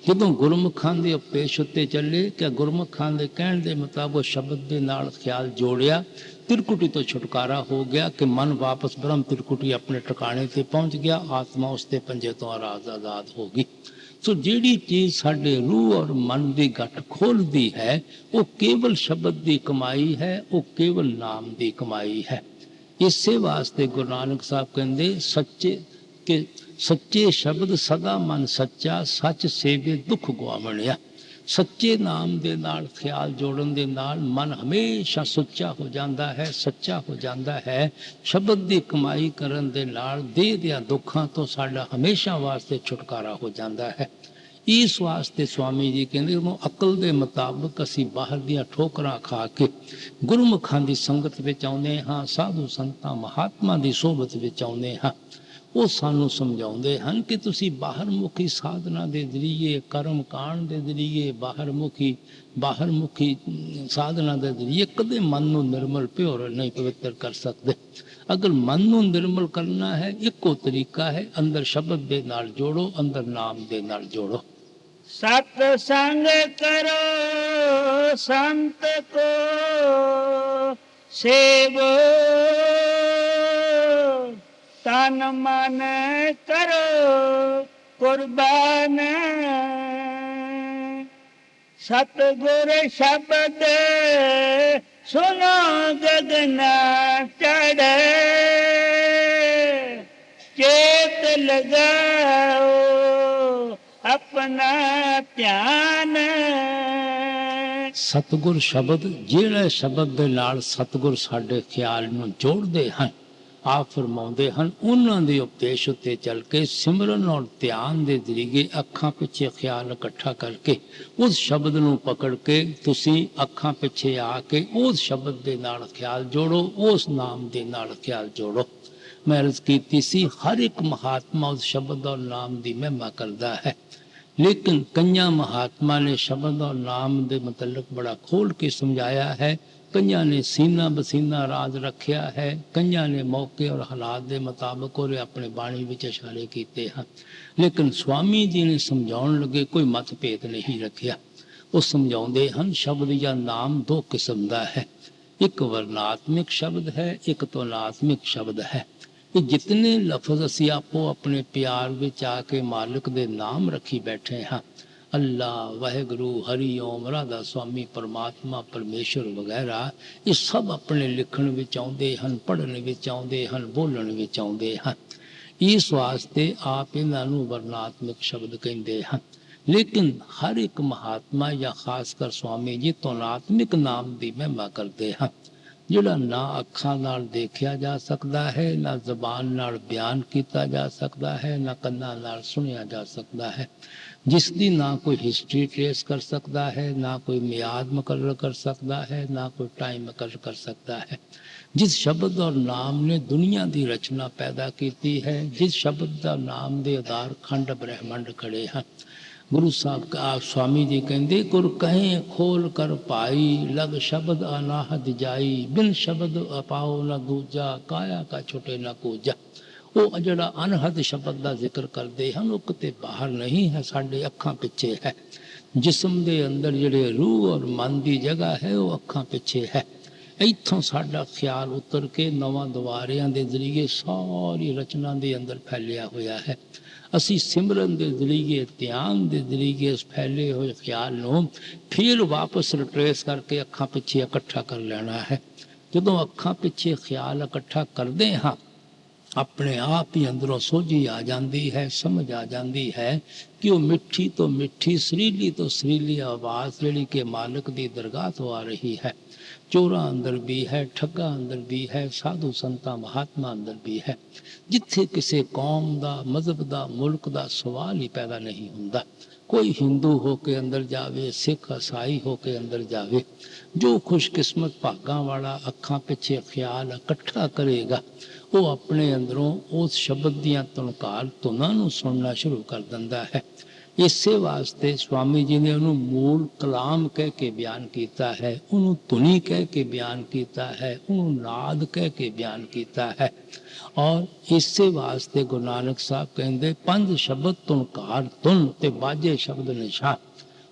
ਜਦੋਂ ਗੁਰਮੁਖਾਂ ਦੇ ਉਪਦੇਸ਼ ਉੱਤੇ ਚੱਲੇ ਕਿ ਗੁਰਮੁਖਾਂ ਦੇ ਕਹਿਣ ਦੇ ਮੁਤਾਬਕ ਸ਼ਬਦ ਦੇ ਨਾਲ ਖਿਆਲ ਜੋੜਿਆ, ਤਿਰਕੁਟੀ ਤੋਂ ਛੁਟਕਾਰਾ ਹੋ ਗਿਆ ਕਿ ਮਨ ਵਾਪਸ ਬ੍ਰਹਮ ਤਿਰਕੁਟੀ ਆਪਣੇ ਟਿਕਾਣੇ ਤੇ ਪਹੁੰਚ ਗਿਆ, ਆਤਮਾ ਉਸ ਦੇ ਪੰਜੇ ਤੋਂ ਆਜ਼ਾਦ ਹੋ ਗਈ। ਸੋ ਜਿਹੜੀ ਚੀਜ਼ ਸਾਡੇ ਰੂਹ ਔਰ ਮਨ ਦੀ ਗੱਠ ਖੋਲਦੀ ਹੈ, ਉਹ ਕੇਵਲ ਸ਼ਬਦ ਦੀ ਕਮਾਈ ਹੈ, ਉਹ ਕੇਵਲ ਨਾਮ ਦੀ ਕਮਾਈ ਹੈ। ਇਸੇ ਵਾਸਤੇ ਗੁਰੂ ਨਾਨਕ ਸਾਹਿਬ ਕਹਿੰਦੇ ਸੱਚੇ ਸ਼ਬਦ ਸਦਾ ਮਨ ਸੱਚਾ, ਸੱਚ ਸੇਵੇ ਦੁੱਖ ਗਵਾਵਣਿਆ। ਸੱਚੇ ਨਾਮ ਦੇ ਨਾਲ ਖਿਆਲ ਜੋੜਨ ਦੇ ਨਾਲ ਮਨ ਹਮੇਸ਼ਾ ਸੁੱਚਾ ਹੋ ਜਾਂਦਾ ਹੈ, ਸੱਚਾ ਹੋ ਜਾਂਦਾ ਹੈ। ਸ਼ਬਦ ਦੀ ਕਮਾਈ ਕਰਨ ਦੇ ਨਾਲ ਦੇਹ ਦੇ ਦੁੱਖਾਂ ਤੋਂ ਸਾਡਾ ਹਮੇਸ਼ਾ ਵਾਸਤੇ ਛੁਟਕਾਰਾ ਹੋ ਜਾਂਦਾ ਹੈ। ਇਸ ਵਾਸਤੇ ਸਵਾਮੀ ਜੀ ਕਹਿੰਦੇ ਉਹਨੂੰ ਅਕਲ ਦੇ ਮੁਤਾਬਕ ਅਸੀਂ ਬਾਹਰ ਦੀਆਂ ਠੋਕਰਾਂ ਖਾ ਕੇ ਗੁਰਮੁਖਾਂ ਦੀ ਸੰਗਤ ਵਿੱਚ ਆਉਂਦੇ ਹਾਂ, ਸਾਧੂ ਸੰਤਾਂ ਮਹਾਤਮਾ ਦੀ ਸੋਭਤ ਵਿੱਚ ਆਉਂਦੇ ਹਾਂ। ਉਹ ਸਾਨੂੰ ਸਮਝਾਉਂਦੇ ਹਨ ਕਿ ਤੁਸੀਂ ਬਾਹਰ ਮੁਖੀ ਸਾਧਨਾ ਦੇ ਜ਼ਰੀਏ, ਕਰਮ ਕਾਂਡ ਦੇ ਜ਼ਰੀਏ, ਬਾਹਰ ਮੁਖੀ ਸਾਧਨਾ ਦੇ ਜ਼ਰੀਏ ਕਦੇ ਮਨ ਨੂੰ ਨਿਰਮਲ ਪਿਓਰ ਨਹੀਂ ਪਵਿੱਤਰ ਕਰ ਸਕਦੇ। ਅਗਰ ਮਨ ਨੂੰ ਨਿਰਮਲ ਕਰਨਾ ਹੈ, ਇੱਕੋ ਤਰੀਕਾ ਹੈ, ਅੰਦਰ ਸ਼ਬਦ ਦੇ ਨਾਲ ਜੋੜੋ, ਅੰਦਰ ਨਾਮ ਦੇ ਨਾਲ ਜੋੜੋ। ਸਤ ਸੰਗ ਕਰੋ ਸੰਤ ਕੋ ਸੇਵੋ, ਤਨ ਮਨ ਕਰੋ ਕੁਰਬਾਨ। ਸਤਿਗੁਰ ਸ਼ਬਦ ਸੁਨੋ ਗਗਨਾ ਚੜ੍ਹੇ, ਚੇਤ ਲਗਾਓ ਆਪਣਾ ਧਿਆਨ। ਸਤਿਗੁਰ ਸ਼ਬਦ, ਜਿਹੜੇ ਸ਼ਬਦ ਦੇ ਨਾਲ ਸਤਿਗੁਰ ਸਾਡੇ ਖਿਆਲ ਨੂੰ ਜੋੜਦੇ ਹਨ, ਆਪ ਫਰਮਾਉਂਦੇ ਹਨ, ਉਹਨਾਂ ਦੇ ਉਪਦੇਸ਼ ਉੱਤੇ ਚੱਲ ਕੇ ਸਿਮਰਨ ਔਰ ਧਿਆਨ ਦੇ ਜ਼ਰੀਏ ਅੱਖਾਂ ਪਿੱਛੇ ਖਿਆਲ ਇਕੱਠਾ ਕਰਕੇ ਉਸ ਸ਼ਬਦ ਨੂੰ ਪਕੜ ਕੇ ਤੁਸੀਂ ਅੱਖਾਂ ਪਿੱਛੇ ਆ ਕੇ ਉਸ ਸ਼ਬਦ ਦੇ ਨਾਲ ਖਿਆਲ ਜੋੜੋ, ਉਸ ਨਾਮ ਦੇ ਨਾਲ ਖਿਆਲ ਜੋੜੋ। ਮੈਂ ਅਰਜ਼ ਕੀਤੀ ਸੀ, ਹਰ ਇੱਕ ਮਹਾਤਮਾ ਉਸ ਸ਼ਬਦ ਔਰ ਨਾਮ ਦੀ ਮਹਿਮਾ ਕਰਦਾ ਹੈ, ਲੇਕਿਨ ਕਈਆਂ ਮਹਾਤਮਾ ਨੇ ਸ਼ਬਦ ਔਰ ਨਾਮ ਦੇ ਮੁਤਲਕ ਬੜਾ ਖੋਲ ਕੇ ਸਮਝਾਇਆ ਹੈ। ਕਈਆਂ ਨੇ ਸੀਨਾ ਬਸੀਨਾ ਰਾਜ ਰੱਖਿਆ ਹੈ, ਕਈਆਂ ਨੇ ਮੌਕੇ ਔਰ ਹਾਲਾਤ ਦੇ ਮੁਤਾਬਕ ਉਹਦੇ ਆਪਣੇ ਬਾਣੀ ਵਿੱਚ ਇਸ਼ਾਰੇ ਕੀਤੇ ਹਨ, ਲੇਕਿਨ ਸਵਾਮੀ ਜੀ ਨੇ ਸਮਝਾਉਣ ਲੱਗੇ ਕੋਈ ਮਤਭੇਦ ਨਹੀਂ ਰੱਖਿਆ। ਉਹ ਸਮਝਾਉਂਦੇ ਹਨ, ਸ਼ਬਦ ਜਾਂ ਨਾਮ ਦੋ ਕਿਸਮ ਦਾ ਹੈ, ਇੱਕ ਵਰਣਾਤਮਿਕ ਸ਼ਬਦ ਹੈ, ਇੱਕ ਤੁਲਨਾਤਮਿਕ ਸ਼ਬਦ ਹੈ। ਇਹ ਜਿਤਨੇ ਲਫ਼ਜ਼ ਅਸੀਂ ਆਪੋ ਆਪਣੇ ਪਿਆਰ ਵਿੱਚ ਆ ਕੇ ਮਾਲਕ ਦੇ ਨਾਮ ਰੱਖੀ ਬੈਠੇ ਹਾਂ, ਅੱਲਾ, ਵਾਹਿਗੁਰੂ, ਹਰੀ ਓਮ, ਰਾਧਾ ਸਵਾਮੀ, ਪਰਮਾਤਮਾ, ਪਰਮੇਸ਼ਰ ਵਗੈਰਾ, ਇਹ ਸਭ ਆਪਣੇ ਲਿਖਣ ਵਿੱਚ ਆਉਂਦੇ ਹਨ, ਪੜ੍ਹਨ ਵਿੱਚ ਆਉਂਦੇ ਹਨ, ਬੋਲਣ ਵਿੱਚ ਆਉਂਦੇ ਹਨ। ਇਸ ਵਾਸਤੇ ਆਪ ਇਹਨਾਂ ਨੂੰ ਵਰਣਾਤਮਿਕ ਸ਼ਬਦ ਕਹਿੰਦੇ ਹਨ। ਲੇਕਿਨ ਹਰ ਇੱਕ ਮਹਾਤਮਾ ਜਾਂ ਖਾਸ ਕਰ ਸਵਾਮੀ ਜੀ ਤੁਲਨਾਤਮਿਕ ਨਾਮ ਦੀ ਮਹਿਮਾ ਕਰਦੇ ਹਨ, ਜਿਹੜਾ ਨਾ ਅੱਖਾਂ ਨਾਲ ਦੇਖਿਆ ਜਾ ਸਕਦਾ ਹੈ, ਨਾ ਜ਼ਬਾਨ ਨਾਲ ਬਿਆਨ ਕੀਤਾ ਜਾ ਸਕਦਾ ਹੈ, ਨਾ ਕੰਨਾਂ ਨਾਲ ਸੁਣਿਆ ਜਾ ਸਕਦਾ ਹੈ, ਜਿਸ ਦੀ ਨਾ ਕੋਈ ਹਿਸਟਰੀ ਟ੍ਰੇਸ ਕਰ ਸਕਦਾ ਹੈ, ਨਾ ਕੋਈ ਮਿਆਦ ਮੁਕਰਰ ਕਰ ਸਕਦਾ ਹੈ, ਨਾ ਕੋਈ ਟਾਈਮ ਮੁਕਰਰ ਕਰ ਸਕਦਾ ਹੈ। ਜਿਸ ਸ਼ਬਦ ਔਰ ਨਾਮ ਨੇ ਦੁਨੀਆ ਦੀ ਰਚਨਾ ਪੈਦਾ ਕੀਤੀ ਹੈ, ਜਿਸ ਸ਼ਬਦ ਦਾ ਨਾਮ ਦੇ ਆਧਾਰ ਖੰਡ ਬ੍ਰਹਿਮੰਡ ਖੜੇ ਹਨ। ਗੁਰੂ ਸਾਹਿਬ ਆਪ ਸਵਾਮੀ ਜੀ ਕਹਿੰਦੇ, ਗੁਰ ਕਹੇ ਖੋਲ ਕਰ ਪਾਈ, ਲਗ ਸ਼ਬਦ ਅਨਾਹਦ ਜਾਈ, ਬਿਨ ਸ਼ਬਦ ਅਪਾਓ ਨਾ ਦੂਜਾ, ਕਾਇਆ ਕਾ ਛੁਟੇ ਨਾ ਕੂਜਾ। ਉਹ ਜਿਹੜਾ ਅਨਹਦ ਸ਼ਬਦ ਦਾ ਜ਼ਿਕਰ ਕਰਦੇ ਹਨ, ਉਹ ਕਿਤੇ ਬਾਹਰ ਨਹੀਂ ਹੈ, ਸਾਡੇ ਅੱਖਾਂ ਪਿੱਛੇ ਹੈ। ਜਿਸਮ ਦੇ ਅੰਦਰ ਜਿਹੜੇ ਰੂਹ ਔਰ ਮਨ ਦੀ ਜਗ੍ਹਾ ਹੈ, ਉਹ ਅੱਖਾਂ ਪਿੱਛੇ ਹੈ। ਇੱਥੋਂ ਸਾਡਾ ਖਿਆਲ ਉਤਰ ਕੇ ਨਵਾਂ ਦੁਆਰਿਆਂ ਦੇ ਜ਼ਰੀਏ ਸਾਰੀ ਰਚਨਾ ਦੇ ਅੰਦਰ ਫੈਲਿਆ ਹੋਇਆ ਹੈ। ਅਸੀਂ ਸਿਮਰਨ ਦੇ ਜ਼ਰੀਏ, ਧਿਆਨ ਦੇ ਜ਼ਰੀਏ ਇਸ ਫੈਲੇ ਹੋਏ ਖਿਆਲ ਨੂੰ ਫਿਰ ਵਾਪਸ ਰਿਟਰੇਸ ਕਰਕੇ ਅੱਖਾਂ ਪਿੱਛੇ ਇਕੱਠਾ ਕਰ ਲੈਣਾ ਹੈ। ਜਦੋਂ ਅੱਖਾਂ ਪਿੱਛੇ ਖਿਆਲ ਇਕੱਠਾ ਕਰਦੇ ਹਾਂ, ਆਪਣੇ ਆਪ ਹੀ ਅੰਦਰੋਂ ਸੋਝੀ ਆ ਜਾਂਦੀ ਹੈ, ਸਮਝ ਆ ਜਾਂਦੀ ਹੈ ਕਿ ਉਹ ਮਿੱਠੀ ਤੋਂ ਮਿੱਠੀ, ਸੁਰੀਲੀ ਤੋਂ ਸੁਰੀਲੀ ਆਵਾਜ਼ ਜਿਹੜੀ ਕਿ ਮਾਲਕ ਦੀ ਦਰਗਾਹ ਤੋਂ ਆ ਰਹੀ ਹੈ, ਚੋਰਾਂ ਅੰਦਰ ਵੀ ਹੈ, ਠੱਗਾਂ ਅੰਦਰ ਵੀ ਹੈ, ਸਾਧੂ ਸੰਤਾਂ ਮਹਾਤਮਾ ਅੰਦਰ ਵੀ ਹੈ। ਜਿੱਥੇ ਕਿਸੇ ਕੌਮ ਦਾ, ਮਜ਼ਹਬ ਦਾ, ਮੁਲਕ ਦਾ ਸਵਾਲ ਹੀ ਪੈਦਾ ਨਹੀਂ ਹੁੰਦਾ, कोई हिंदू हो के अंदर जावे, सिख ईसाई हो के अंदर जावे, जो खुशकिस्मत भागां वाला अखां पिछे ख्याल इकट्ठा करेगा वो अपने अंदरों उस शब्द दियां तुनकार धुनां नूं सुनना शुरू कर दिंदा है। इसे वास्ते स्वामी जी ने उन्होंने मूल कलाम कह के बयान किया है, उन्होंने धुनी कह के बयान किया है, उन्होंने नाद कह के बयान किया है। और इसे वास्ते गुरु नानक साहब कहते पंज शब्द तुनकार धुन ते बाजे शब्द निशान।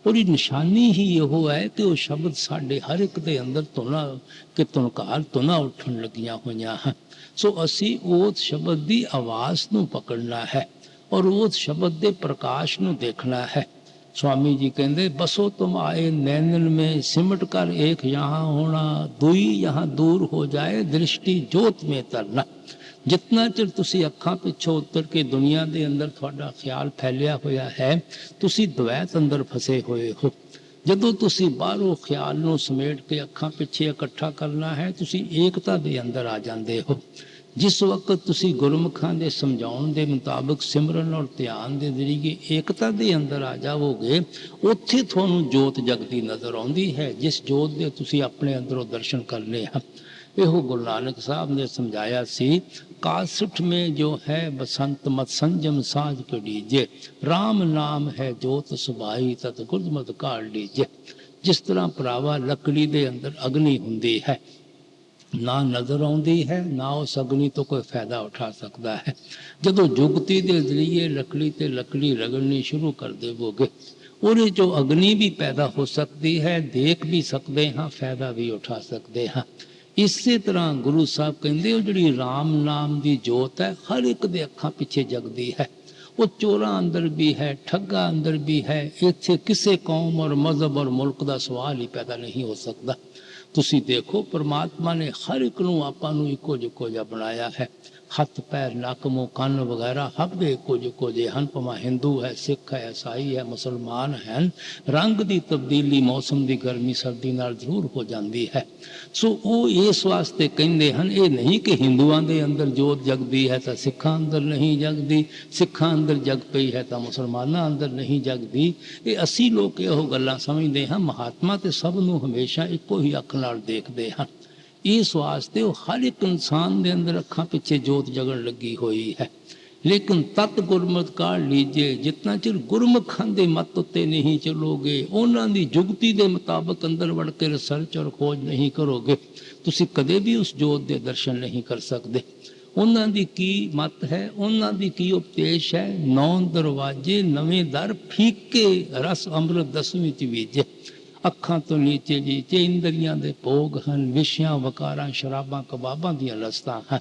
और निशानी ही यो है कि वो शब्द साढ़े हर एक दे अंदर धुना के तुनकार धुना उठन लगियां हुई हैं। सो असी उस शब्द की आवाज़ नूं पकड़ना है और उस शब्द के प्रकाश नूं देखना है। स्वामी जी कहते बसो तुम आए नैनन में सिमट कर एक यहाँ होना, दुई यहाँ दूर हो जाए दृष्टि जोत में तरना। जितना चिर तुसी अखां पिछों उतर के दुनिया के अंदर थोड़ा ख्याल फैलिया होया है, तुसी द्वैत अंदर फसे हुए हो। जदों तुसी बाहरों ख्याल नूं समेट के अखां पिछे इकट्ठा करना है, तुसी एकता दे अंदर आ जाते हो। जिस वक्त तुसी गुरमुखां दे समझाउण दे मुताबिक सिमरन और ध्यान दे जरिए एकता दे अंदर आ जाओगे, उत्थे तुहानूं जोत जगदी नजर आउंदी है, जिस जोत दे तुसी अपने अंदरों दर्शन करने हैं। यो गुरु नानक साहब ने समझाया सी, कासठ में जो है बसंत मत संजम साझ के डीजे, राम नाम है जोत सुभाई तत गुरमत काल लीजे। जिस तरह भरावा लकड़ी दे अंदर अग्नि हुंदी है, ना नजर आती है, ना उस अग्नि तो कोई फायदा उठा सकता है। जदों जुगती के जरिए लकड़ी ते लकड़ी रगड़नी शुरू कर देवोगे, और जो अग्नि भी पैदा हो सकती है, देख भी सकते हाँ, फायदा भी उठा सकते हाँ। इसी तरह गुरु साहब कहते हो जी राम नाम की जोत है, हर एक दे अखां पिछे जगदी है। वो चोरा अंदर भी है, ठगा अंदर भी है। इत्थे किसी कौम और मजहब और मुल्क का सवाल ही पैदा नहीं हो सकता। तुसी देखो परमात्मा ने हर एक नूं आपां नूं इको जिको जिहा बनाया है। हथ पैर नक मुँह कन्न वगैरह सब इको जिको जे हैं, भावें हिंदू है, सिख है, ईसाई है, मुसलमान हैं। रंग की तब्दीली मौसम की गर्मी सर्दी नाल जरूर हो जाती है। सो वो इस वास्ते कहते हैं, ये नहीं कि हिंदुओं के अंदर जोत जगदी है तो सिखा अंदर नहीं जगदी, सिखा अंदर जग पई है तो मुसलमाना अंदर नहीं जगदी। ये असी लोग यो गल्लां समझते हैं। महात्मा तो सब नूं हमेशा इको ही अख नाल देखते हैं। इस वास्ते वो हर एक इंसान के अंदर अखां पिछे जोत जगन लगी हुई है। लेकिन तत् गुरमत काल लीजिए, जितना चिर गुरमुखां दे मत उत्ते नहीं चलोगे, उन्हां दी जुगती के मुताबिक अंदर वड़ के रिसर्च और खोज नहीं करोगे, तुसी कदे भी उस जोत के दर्शन नहीं कर सकते। उन्हां दी की मत है, उन्हां दी की उपदेश है। 9 दरवाजे नवें दर फीके रस अमृत 10वीं च बीजे। अखां तो नीचे नीचे इंद्रियां दे भोग हैं, विषयां वकारां शराबां कबाबां दियां लस्तां हैं।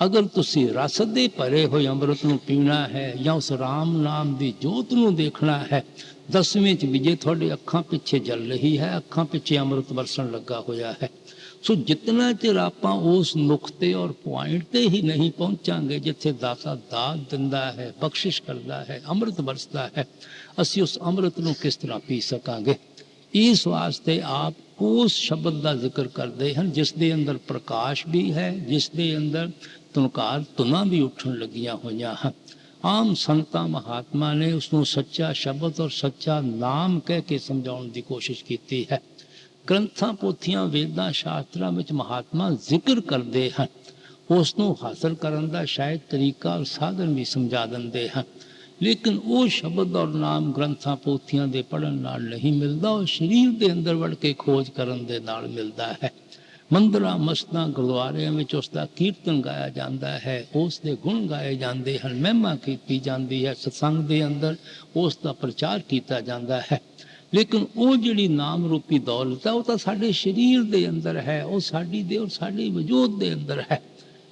अगर तुसी रस दे भरे हुए अमृत नूं पीना है या उस राम नाम की जोत नूं देखना है, 10वीं च विजय थोड़े अखां पिछे जल रही है, अखां पिछे अमृत बरसन लगा होया है। सो जितना चिर आपां उस नुकते और पॉइंट ते ही नहीं पहुंचांगे जिथे दाता दात दिंदा है, बख्शिश करता है, अमृत बरसता है, असी उस अमृत नूं किस तरह पी सकांगे। इस वास्ते आप उस शब्द का जिक्र करते हैं जिस दे अंदर प्रकाश भी है, जिस दे अंदर तुनकार धुना भी उठन लगियां हुई हैं। आम संतां महात्मा ने उसनों सच्चा शब्द और सच्चा नाम कह के समझाने की कोशिश की है। ग्रंथां पोथियां वेदां शास्त्रां विच महात्मा जिक्र करते हैं, उसनों हासिल करन दा शायद तरीका और साधन भी समझा देंदे हैं। लेकिन वो शब्द और नाम ग्रंथां पोथियां दे पढ़न नाल नहीं मिलता, और शरीर के अंदर वड़ के खोज करन दे नाल मिलता है। मंदिरां मस्जिदां गुरुद्वारियां विच उसका कीर्तन गाया जाता है, उसके गुण गाए जाते हैं, महिमा की जाती है, सत्संग के अंदर उसका प्रचार किया जाता है। लेकिन वो जिहड़ी नाम रूपी दौलत है, वो तो साडे शरीर के अंदर है, वो साडी दे और साडे वजूद के अंदर है।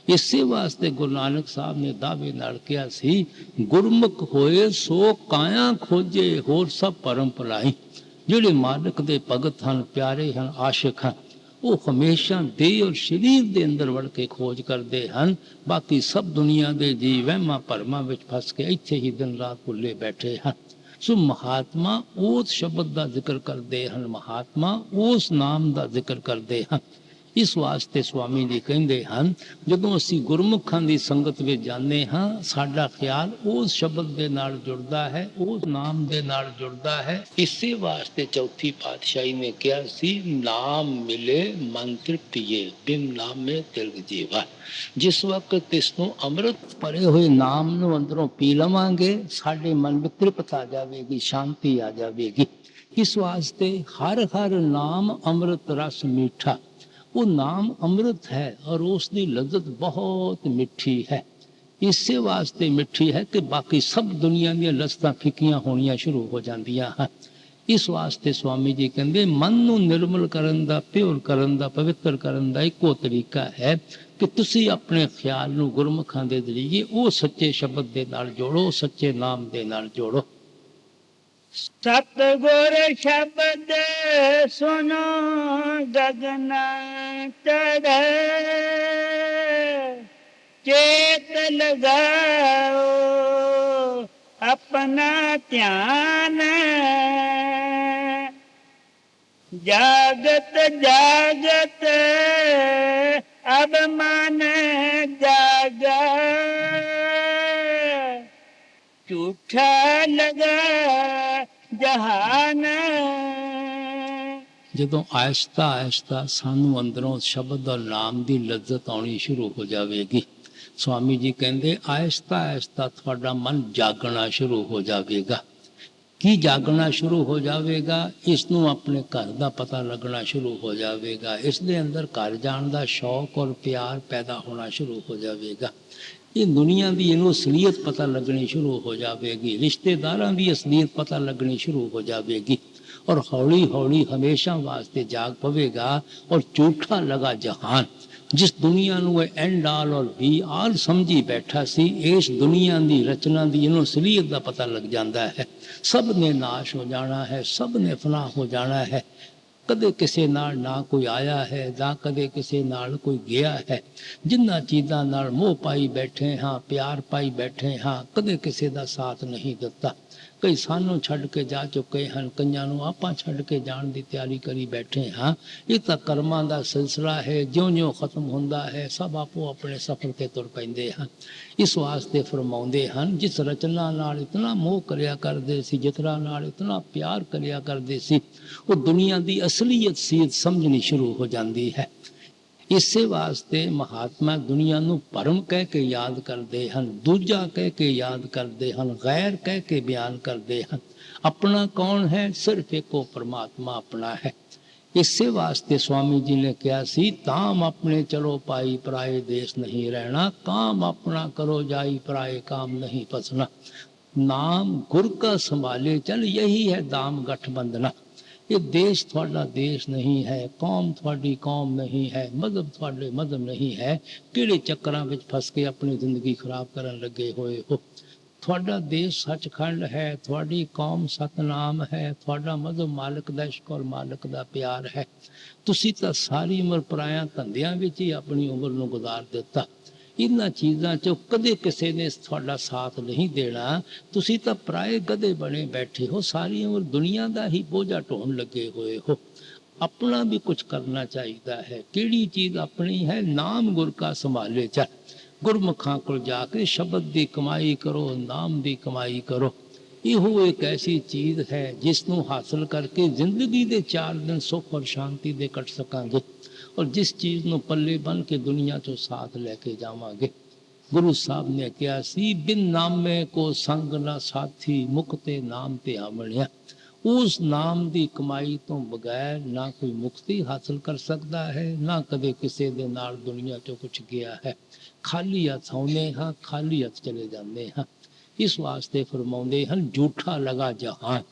इसे वास्ते गुरु नानक साहब ने दावे नाल कहा सी, गुरमुख होए सो काया खोजे होर सब परम भलाई। जिहड़े मालिक दे भगत हैं, प्यारे हैं, आशिक हैं, वो हमेशा देह और शरीर के अंदर वड़ के खोज करते हैं। बाकी सब दुनिया के जी वहमां भरमां विच फस के इत्थे ही दिन रात भुले बैठे हैं। सो महात्मा उस शब्द का जिक्र करते हैं, महात्मा उस नाम का जिक्र करते हैं। ਇਸ ਵਾਸਤੇ ਸਵਾਮੀ ਜੀ ਕਹਿੰਦੇ ਹਨ, ਜਦੋਂ ਅਸੀਂ ਗੁਰਮੁਖਾਂ ਦੀ ਸੰਗਤ ਵਿੱਚ ਜਾਂਦੇ ਹਾਂ, ਸਾਡਾ ਖਿਆਲ ਉਸ ਸ਼ਬਦ ਦੇ ਨਾਲ ਜੁੜਦਾ ਹੈ, ਉਸ ਨਾਮ ਦੇ ਨਾਲ ਜੁੜਦਾ ਹੈ। ਇਸੇ ਵਾਸਤੇ ਚੌਥੀ ਪਾਤਸ਼ਾਹੀ ਨੇ ਕਿਹਾ ਸੀ, ਨਾਮ ਮਿਲੇ ਮਨ ਤ੍ਰਿਪਤੀਏ, ਬਿਨ ਨਾਮੇ ਤਿਲਕ ਜੀਵਾ। ਜਿਸ ਵਕਤ ਇਸ ਨੂੰ ਅੰਮ੍ਰਿਤ ਭਰੇ ਹੋਏ ਨਾਮ ਨੂੰ ਅੰਦਰੋਂ ਪੀ ਲਵਾਂਗੇ, ਸਾਡੇ ਮਨ ਵਿੱਚ ਤ੍ਰਿਪਤ ਆ ਜਾਵੇਗੀ, ਸ਼ਾਂਤੀ ਆ ਜਾਵੇਗੀ। ਇਸ ਵਾਸਤੇ ਹਰ ਹਰ ਨਾਮ ਅੰਮ੍ਰਿਤ ਰਸ मीठा। वो नाम अमृत है और उसकी लज्जत बहुत मिठी है। इसे वास्ते मिठी है कि बाकी सब दुनिया दी लज्जतां फिकियां होनियां शुरू हो जांदियां हैं। इस वास्ते स्वामी जी कहंदे मन नूं निर्मल करन दा, प्योर करन दा, पवित्र करन दा इक्को तरीका है कि तुसी अपने ख्याल नूं गुरमुखां दे जरिए वो सच्चे शब्द दे नाल जोड़ो, सच्चे नाम दे नाल जोड़ो। सतगुर शब्द सुनो गगना चढ़े, चेत लगाओ अपना ध्यान, जागत जागत अब मन जागा, झूठा लगा जहान। ਜਦੋਂ ਆਹਿਸਤਾ ਆਹਿਸਤਾ ਸਾਨੂੰ ਅੰਦਰੋਂ ਸ਼ਬਦ ਔਰ ਨਾਮ ਦੀ ਲੱਜ਼ਤ ਆਉਣੀ ਸ਼ੁਰੂ ਹੋ ਜਾਵੇਗੀ, ਸਵਾਮੀ ਜੀ ਕਹਿੰਦੇ ਆਹਿਸਤਾ ਆਹਿਸਤਾ ਤੁਹਾਡਾ ਮਨ ਜਾਗਣਾ ਸ਼ੁਰੂ ਹੋ ਜਾਵੇਗਾ। ਕੀ ਜਾਗਣਾ ਸ਼ੁਰੂ ਹੋ ਜਾਵੇਗਾ? ਇਸ ਨੂੰ ਆਪਣੇ ਘਰ ਦਾ ਪਤਾ ਲੱਗਣਾ ਸ਼ੁਰੂ ਹੋ ਜਾਵੇਗਾ। ਇਸ ਦੇ ਅੰਦਰ ਘਰ ਜਾਣ ਦਾ ਸ਼ੌਕ ਔਰ ਪਿਆਰ ਪੈਦਾ ਹੋਣਾ ਸ਼ੁਰੂ ਹੋ ਜਾਵੇਗਾ। ਇਹ ਦੁਨੀਆ ਦੀ ਇਹਨੂੰ ਅਸਲੀਅਤ ਪਤਾ ਲੱਗਣੀ ਸ਼ੁਰੂ ਹੋ ਜਾਵੇਗੀ, ਰਿਸ਼ਤੇਦਾਰਾਂ ਦੀ ਅਸਲੀਅਤ ਪਤਾ ਲੱਗਣੀ ਸ਼ੁਰੂ ਹੋ ਜਾਵੇਗੀ और हौली हौली हमेशा वास्ते जाग पवेगा। और झूठा लगा जहान, जिस दुनिया नूं एंड आल और बी आल समझी बैठा सी, इस दुनिया की रचना की इन्हों असलीयत का पता लग जाता है। सब ने नाश हो जाना है, सब ने फना हो जाना है। कदे किसी नाल ना कोई आया है, ना कदे किसी नाल कोई गया है। जिन्ना चीज़ां नाल मोह पाई बैठे हाँ, प्यार पाई बैठे हाँ, कदे किसी का साथ नहीं दिता। कई सानू छड़ के जा चुके हैं, कईयां नू आपां छड़ के जाण दी तैयारी करी बैठे हाँ। ये तो कर्मां दा सिलसिला है, ज्यों ज्यों खत्म हुंदा है सब आपो अपने सफर ते तुर पैंदे हैं। इस वास्ते फरमाउंदे हन, जिस रचना नाल इतना मोह करिया करदे सी, जितना नाल इतना प्यार करिया करदे सी, वो दुनिया दी असलीयत सीयत समझनी शुरू हो जाती है। इसे वास्ते महात्मा दुनिया नू भरम कह के याद करते हैं, दूजा कह के याद करते हैं, गैर कह के बयान करते हैं। अपना कौन है? सिर्फ एको परमात्मा अपना है। इसे वास्ते स्वामी जी ने कहा सी, ताम अपने चलो पाई पराए देश नहीं रहना, काम अपना करो जाई पराए काम नहीं फसना। नाम गुर का संभाले चल, यही है दाम गठबंधना। ये देश थोड़ा देश नहीं है, कौम थोड़ी कौम नहीं है, मजहब थोड़े मजहब नहीं है। किहड़े चक्करां विच फस के अपनी जिंदगी खराब करन लगे हुए हो। थोड़ा देश सचखंड है, थोड़ी कौम सतनाम है, थोड़ा मजहब मालिक दा इश्क और मालिक दा प्यार है। तुसी तां सारी उम्र पराया धंधियां विच ही अपनी उम्र नूं गुजार दिता। इन्हां चीज़ां चों कदे किसी ने थोड़ा साथ नहीं देना। तुसी तां पराए गधे बने बैठे हो, सारी उम्र दुनिया का ही बोझा ढोण लगे हुए हो। अपना भी कुछ करना चाहिए है। किहड़ी चीज़ अपनी है? नाम गुर का संभाले चल, गुरमुखां कोल जाके शब्द की कमाई करो, नाम की कमाई करो। इहो एक ऐसी चीज़ है जिसनों हासिल करके जिंदगी के 4 दिन सुख और शांति दे कट सकांगे, और जिस चीज़ नूं पल्ले बन के दुनिया चों साथ लैके जावांगे। गुरु साहब ने कहा सी, बिन नामे को संग ना साथी, मुक्ते नाम ते आवणिया। उस नाम की कमाई तो बगैर ना कोई मुक्ति हासिल कर सकता है, ना कदे किसी दे नाल दुनिया चों कुछ गया है। खाली हथ आउंदे हां, खाली हथ चले जाते हैं। इस वास्ते फरमाउंदे हन, झूठा लगा जहान।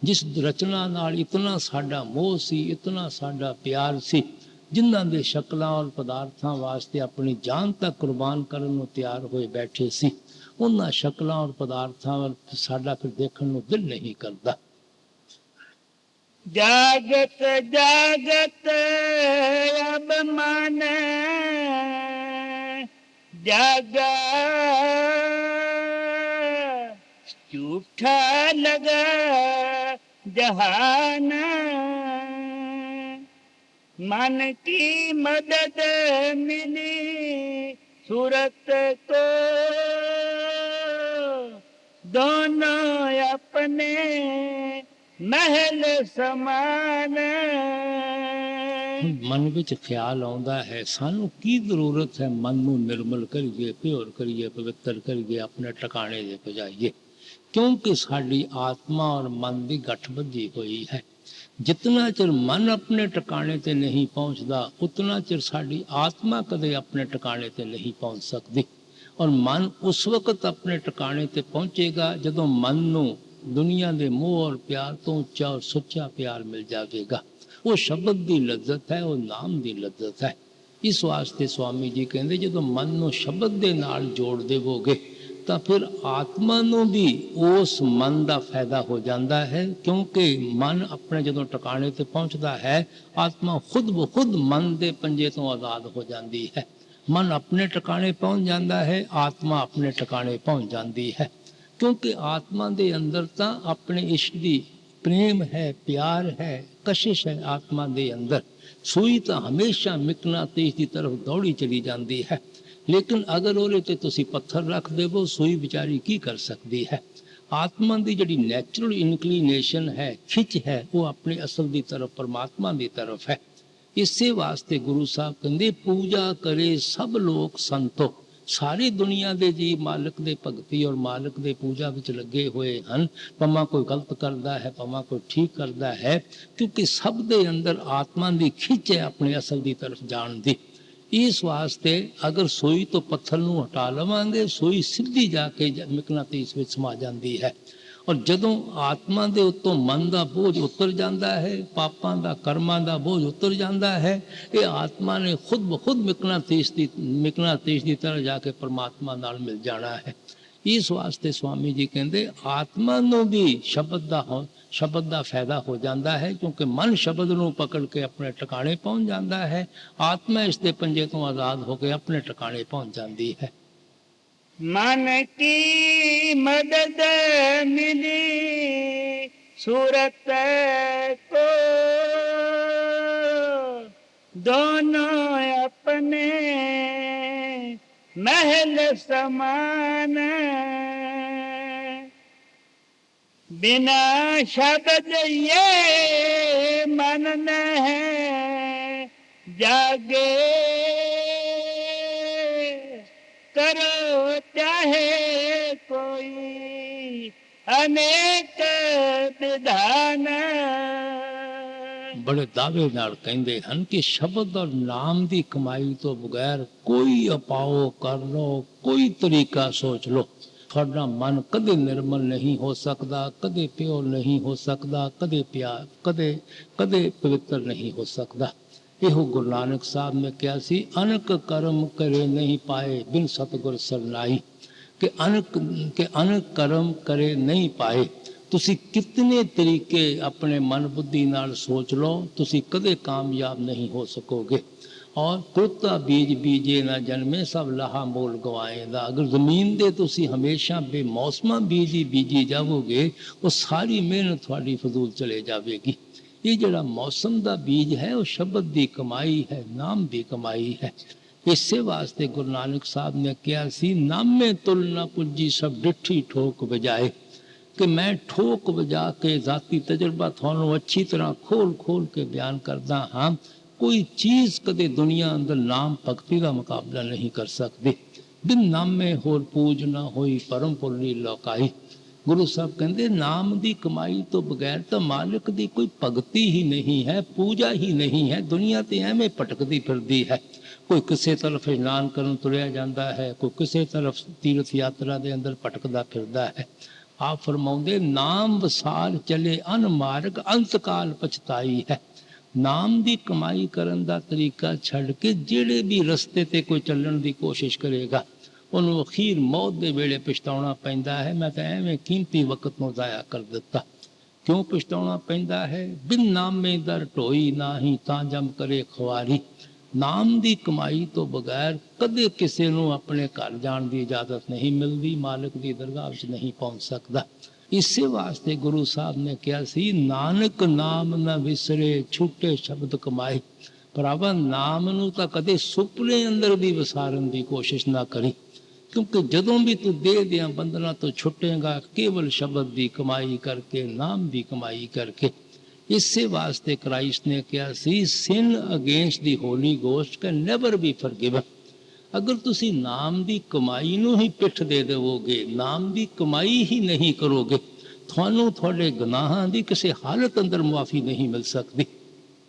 जिस रचना नाल इतना साडा मोह सी, इतना साडा प्यार सी, जिन्हां दे शक्लां और पदार्थां वास्ते अपनी जान तक कुर्बान करन नूं तैयार होए बैठे सी, उन्हां शक्लां और पदार्थां वल साडा फिर देखण नूं दिल नहीं करदा। जागत जागत अब मन जागा, झूठा लगा जहान। मन की मदद मिली सूरत को, दोनों अपने महल समान। मन विच ख्याल आउंदा है सानू की जरूरत है मन नू निर्मल करिए, प्योर करिए, पवित्र करिए, अपने ठिकाने ते पहुंचाइए, क्योंकि साडी आत्मा और मन की गठ बधी हुई है। जितना चिर मन अपने ठिकाने ते नहीं पहुंचता, उतना चिर साडी आत्मा कदे अपने ठिकाने ते नहीं पहुंच सकती। और मन उस वक्त अपने ठिकाने ते पहुंचेगा जदों मन नू दुनिया के मोह और प्यार तो उच्चा और सच्चा प्यार मिल जाएगा। वो शब्द की लज्जत है, वो नाम की लज्जत है। इस वास्ते स्वामी जी कहते जो मन नू शब्द के नाल जोड़ देवोगे तो फिर आत्मा नू भी उस मन का फायदा हो जाता है, क्योंकि मन अपने जो ठिकाने ते पहुंचता है, आत्मा खुद ब खुद मन के पंजे तो आज़ाद हो जाती है। मन अपने ठिकाने पहुंच जाता है, आत्मा अपने ठिकाने पहुंच जाती है, क्योंकि आत्मा के अंदर तो अपने इश्क की प्रेम है, प्यार है, कशिश है। आत्मा के अंदर सूई तो हमेशा मिकनातीस की तरफ दौड़ी चली जाती है, लेकिन अगर वो तुसी पत्थर रख देवो, सूई बेचारी की कर सकती है। आत्मा की जी नैचुरल इनक्लीनेशन है, खिंच है, वो अपनी असल की तरफ, परमात्मा की तरफ है। इसे वास्ते गुरु साहब कहते पूजा करे सब लोग संतो। सारी दुनिया के जी मालिक दे भगती और मालिक दे पूजा विच लगे हुए हैं, पमा कोई गलत करता है, पमा कोई ठीक करता है, क्योंकि सब दे अंदर आत्मा की खिंच है अपने असल की तरफ जान दी। इस वास्ते अगर सूई तो पत्थर नूं हटा लवांगे, सूई सीधी जाके मिकनातीस विच समा जाती है। और जदों आत्मा के उत्तों मन का बोझ उतर जाता है, पापां का कर्मां का बोझ उतर जाता है, ये आत्मा ने खुद ब खुद मिकनातीस की तरह जाके परमात्मा नाल मिल जाना है। इस वास्ते स्वामी जी कहते आत्मा नूं भी शब्द का फायदा हो जाता है, क्योंकि मन शब्द नूं पकड़ के अपने ठिकाने पहुंच जाता है, आत्मा इसके पंजे तो आज़ाद होकर अपने ठिकाने पहुंच जाती है। मन की मदद मिली सूरत को, दोनों अपने महल समान। बिना शब्द ये मन न है जागे, करो चाहे कोई अनेक विधान। बड़े दावे नाल कहते हैं कि शब्द और नाम की कमाई तो बगैर कोई उपाओ कर लो, कोई तरीका सोच लो, थोड़ा मन कदे निर्मल नहीं हो सकता, कदे प्योर नहीं हो सकता, कदे प्यार कदे पवित्र नहीं हो सकता। यो गुरु नानक साहब ने कहा सी, अनक कर्म करे नहीं पाए बिन सतगुर सरनाई, कि अनक कर्म करे नहीं पाए। तुसी कितने तरीके अपने मन बुद्धि नाल सोच लो, तुसी कदे कामयाब नहीं हो सकोगे। और कुरता बीज बीजे ना जन्मे सब लाहा मोल गवाएगा। अगर जमीन दे तुसी हमेशा बेमौसमा बीज ही बीजी जाओगे, वो सारी मेहनत थोड़ी फजूल चले जाएगी। ये जड़ा मौसम का बीज है वो शब्द की कमाई है, नाम की कमाई है। इसे वास्ते गुरु नानक साहब ने कहा सी, नामे तुल न पुजी सब डिठी ठोक बजाए, कि मैं ठोक बजा के जाती तजर्बा थानू अच्छी तरह खोल खोल के बयान करदा हाँ, कोई चीज कदे दुनिया अंदर नाम भक्ति का मुकाबला नहीं कर सकती। बिन नामे होर पूज न होई परम पुरनी लौकाई। गुरु साहब कहते नाम की कमाई तो बगैर तो मालिक की कोई भगती ही नहीं है, पूजा ही नहीं है। दुनिया तो एवें भटकती फिरती है, कोई किसी तरफ इशनान करन तुरिया जाता है, कोई किसी तरफ तीर्थ यात्रा के अंदर भटकता फिरता है। आप फरमाउंदे नाम वसार चले अनमार्ग अंतकाल पछताई है। नाम की कमाई करन दा तरीका छड़ के जेड़े भी रस्ते ते कोई चलण की कोशिश करेगा, उन्होंने अखीर मौत के वेले पछताना पैंदा है, मैं तो एवें कीमती वक्त में जाया कर दिता। क्यों पछताना पैंदा है? बिन नामे दर ढोई ना ही ता जम करे खुआरी। नाम की कमाई तो बगैर कदे किसी को अपने घर जाने की इजाजत नहीं मिलती, मालिक की दरगाह विच नहीं पहुंच सकता। इसे वास्ते गुरु साहब ने कहा सी, नानक नाम न विसरे छूटे शब्द कमाए। ਭਰਾਵਾ ਨਾਮ ਨੂੰ ਤਾਂ ਕਦੇ ਸੁਪਨੇ ਅੰਦਰ ਵੀ ਵਿਸਾਰਨ ਦੀ ਕੋਸ਼ਿਸ਼ ਨਾ ਕਰੀ, ਕਿਉਂਕਿ ਜਦੋਂ ਵੀ ਤੂੰ ਦੇਹ ਦੀਆਂ ਬੰਧਨਾਂ ਤੋਂ ਛੁੱਟੇਗਾ ਕੇਵਲ ਸ਼ਬਦ ਦੀ ਕਮਾਈ ਕਰਕੇ, ਨਾਮ ਦੀ ਕਮਾਈ ਕਰਕੇ। ਇਸੇ ਵਾਸਤੇ ਕ੍ਰਾਈਸਟ ਨੇ ਕਿਹਾ ਸੀ, sin against the Holy Ghost can never be forgiven। ਅਗਰ ਤੁਸੀਂ ਨਾਮ ਦੀ ਕਮਾਈ ਨੂੰ ਹੀ ਪਿੱਠ ਦੇ ਦੇਵੋਗੇ, ਨਾਮ ਦੀ ਕਮਾਈ ਹੀ ਨਹੀਂ ਕਰੋਗੇ, ਤੁਹਾਨੂੰ ਤੁਹਾਡੇ ਗੁਨਾਹਾਂ ਦੀ ਕਿਸੇ ਹਾਲਤ ਅੰਦਰ ਮੁਆਫੀ ਨਹੀਂ ਮਿਲ ਸਕਦੀ।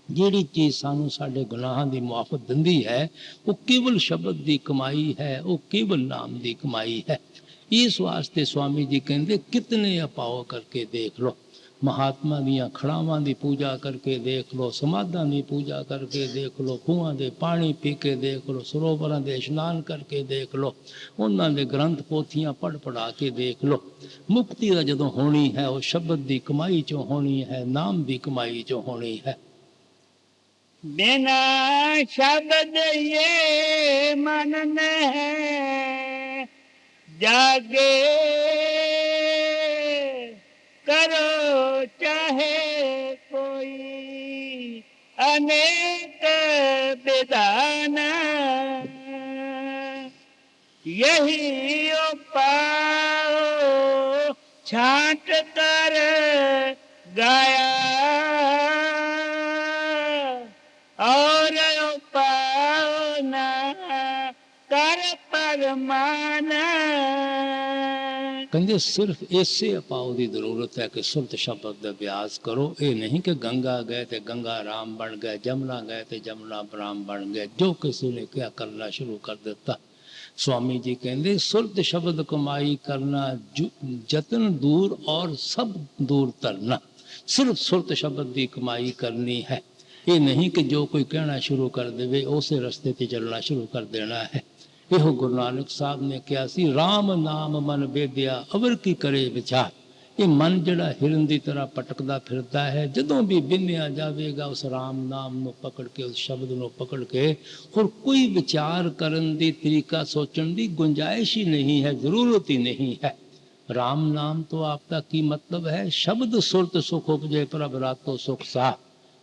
ਜਿਹੜੀ ਚੀਜ਼ ਸਾਨੂੰ ਸਾਡੇ ਗੁਨਾਹਾਂ ਦੀ ਮੁਆਫਤ ਦਿੰਦੀ ਹੈ ਉਹ ਕੇਵਲ ਸ਼ਬਦ ਦੀ ਕਮਾਈ ਹੈ, ਉਹ ਕੇਵਲ ਨਾਮ ਦੀ ਕਮਾਈ ਹੈ। ਇਸ ਵਾਸਤੇ ਸਵਾਮੀ ਜੀ ਕਹਿੰਦੇ ਕਿਤਨੇ ਉਪਾਅ ਕਰਕੇ ਦੇਖ ਲਓ, ਮਹਾਤਮਾ ਦੀਆਂ ਖੜਾਵਾਂ ਦੀ ਪੂਜਾ ਕਰਕੇ ਦੇਖ ਲਓ, ਸਮਾਧਾਂ ਦੀ ਪੂਜਾ ਕਰਕੇ ਦੇਖ ਲਓ, ਖੂਹਾਂ ਦੇ ਪਾਣੀ ਪੀ ਕੇ ਦੇਖ ਲਓ, ਸਰੋਵਰਾਂ ਦੇ ਇਸ਼ਨਾਨ ਕਰਕੇ ਦੇਖ ਲਓ, ਉਹਨਾਂ ਦੇ ਗ੍ਰੰਥ ਪੋਥੀਆਂ ਪੜ੍ਹ ਪੜਾ ਕੇ ਦੇਖ ਲਓ। ਮੁਕਤੀ ਦਾ ਜਦੋਂ ਹੋਣੀ ਹੈ ਉਹ ਸ਼ਬਦ ਦੀ ਕਮਾਈ ਚੋਂ ਹੋਣੀ ਹੈ, ਨਾਮ ਦੀ ਕਮਾਈ ਚੋਂ ਹੋਣੀ ਹੈ। बिना शब्द ये मन है जागे, करो चाहे कोई अनेक विधान, यही उपाय छांट कर गाया और पावना कर परमान। ਕਹਿੰਦੇ ਸਿਰਫ ਇਸੇ ਉਪਾਅ ਦੀ ਜ਼ਰੂਰਤ ਹੈ ਕਿ ਸੁਰਤ ਸ਼ਬਦ ਦਾ ਅਭਿਆਸ ਕਰੋ। ਇਹ ਨਹੀਂ ਕਿ ਗੰਗਾ ਗਏ ਤੇ ਗੰਗਾ ਰਾਮ ਬਣ ਗਏ, ਜਮਨਾ ਗਏ ਤੇ ਜਮਨਾ ਰਾਮ ਬਣ ਗਏ, ਜੋ ਕਿਸੇ ਨੇ ਕਿਹਾ ਕਰਨਾ ਸ਼ੁਰੂ ਕਰ ਦਿੱਤਾ। स्वामी जी कहते सुरत शब्द कमाई करना जतन दूर और सब दूर तरना। सिर्फ सुरत शब्द की कमाई करनी है। ये नहीं कि जो कोई कहना शुरू कर दे उस रस्ते ते चलना शुरू कर देना है। यो गुरु नानक साहब ने कहा सी, राम नाम मन बेदिया अवर की करे विचार। ये मन जड़ा हिरन की तरह पटकता फिरता है, जदों भी बिन्या जाएगा उस राम नाम को पकड़ के, उस शब्द को पकड़ के, और कोई विचार करन दी तरीका सोचन की गुंजाइश ही नहीं है, जरूरत ही नहीं है। राम नाम तो आपका की मतलब है, शब्द सुरत सुख उपजे प्रभ रातो सुख सा।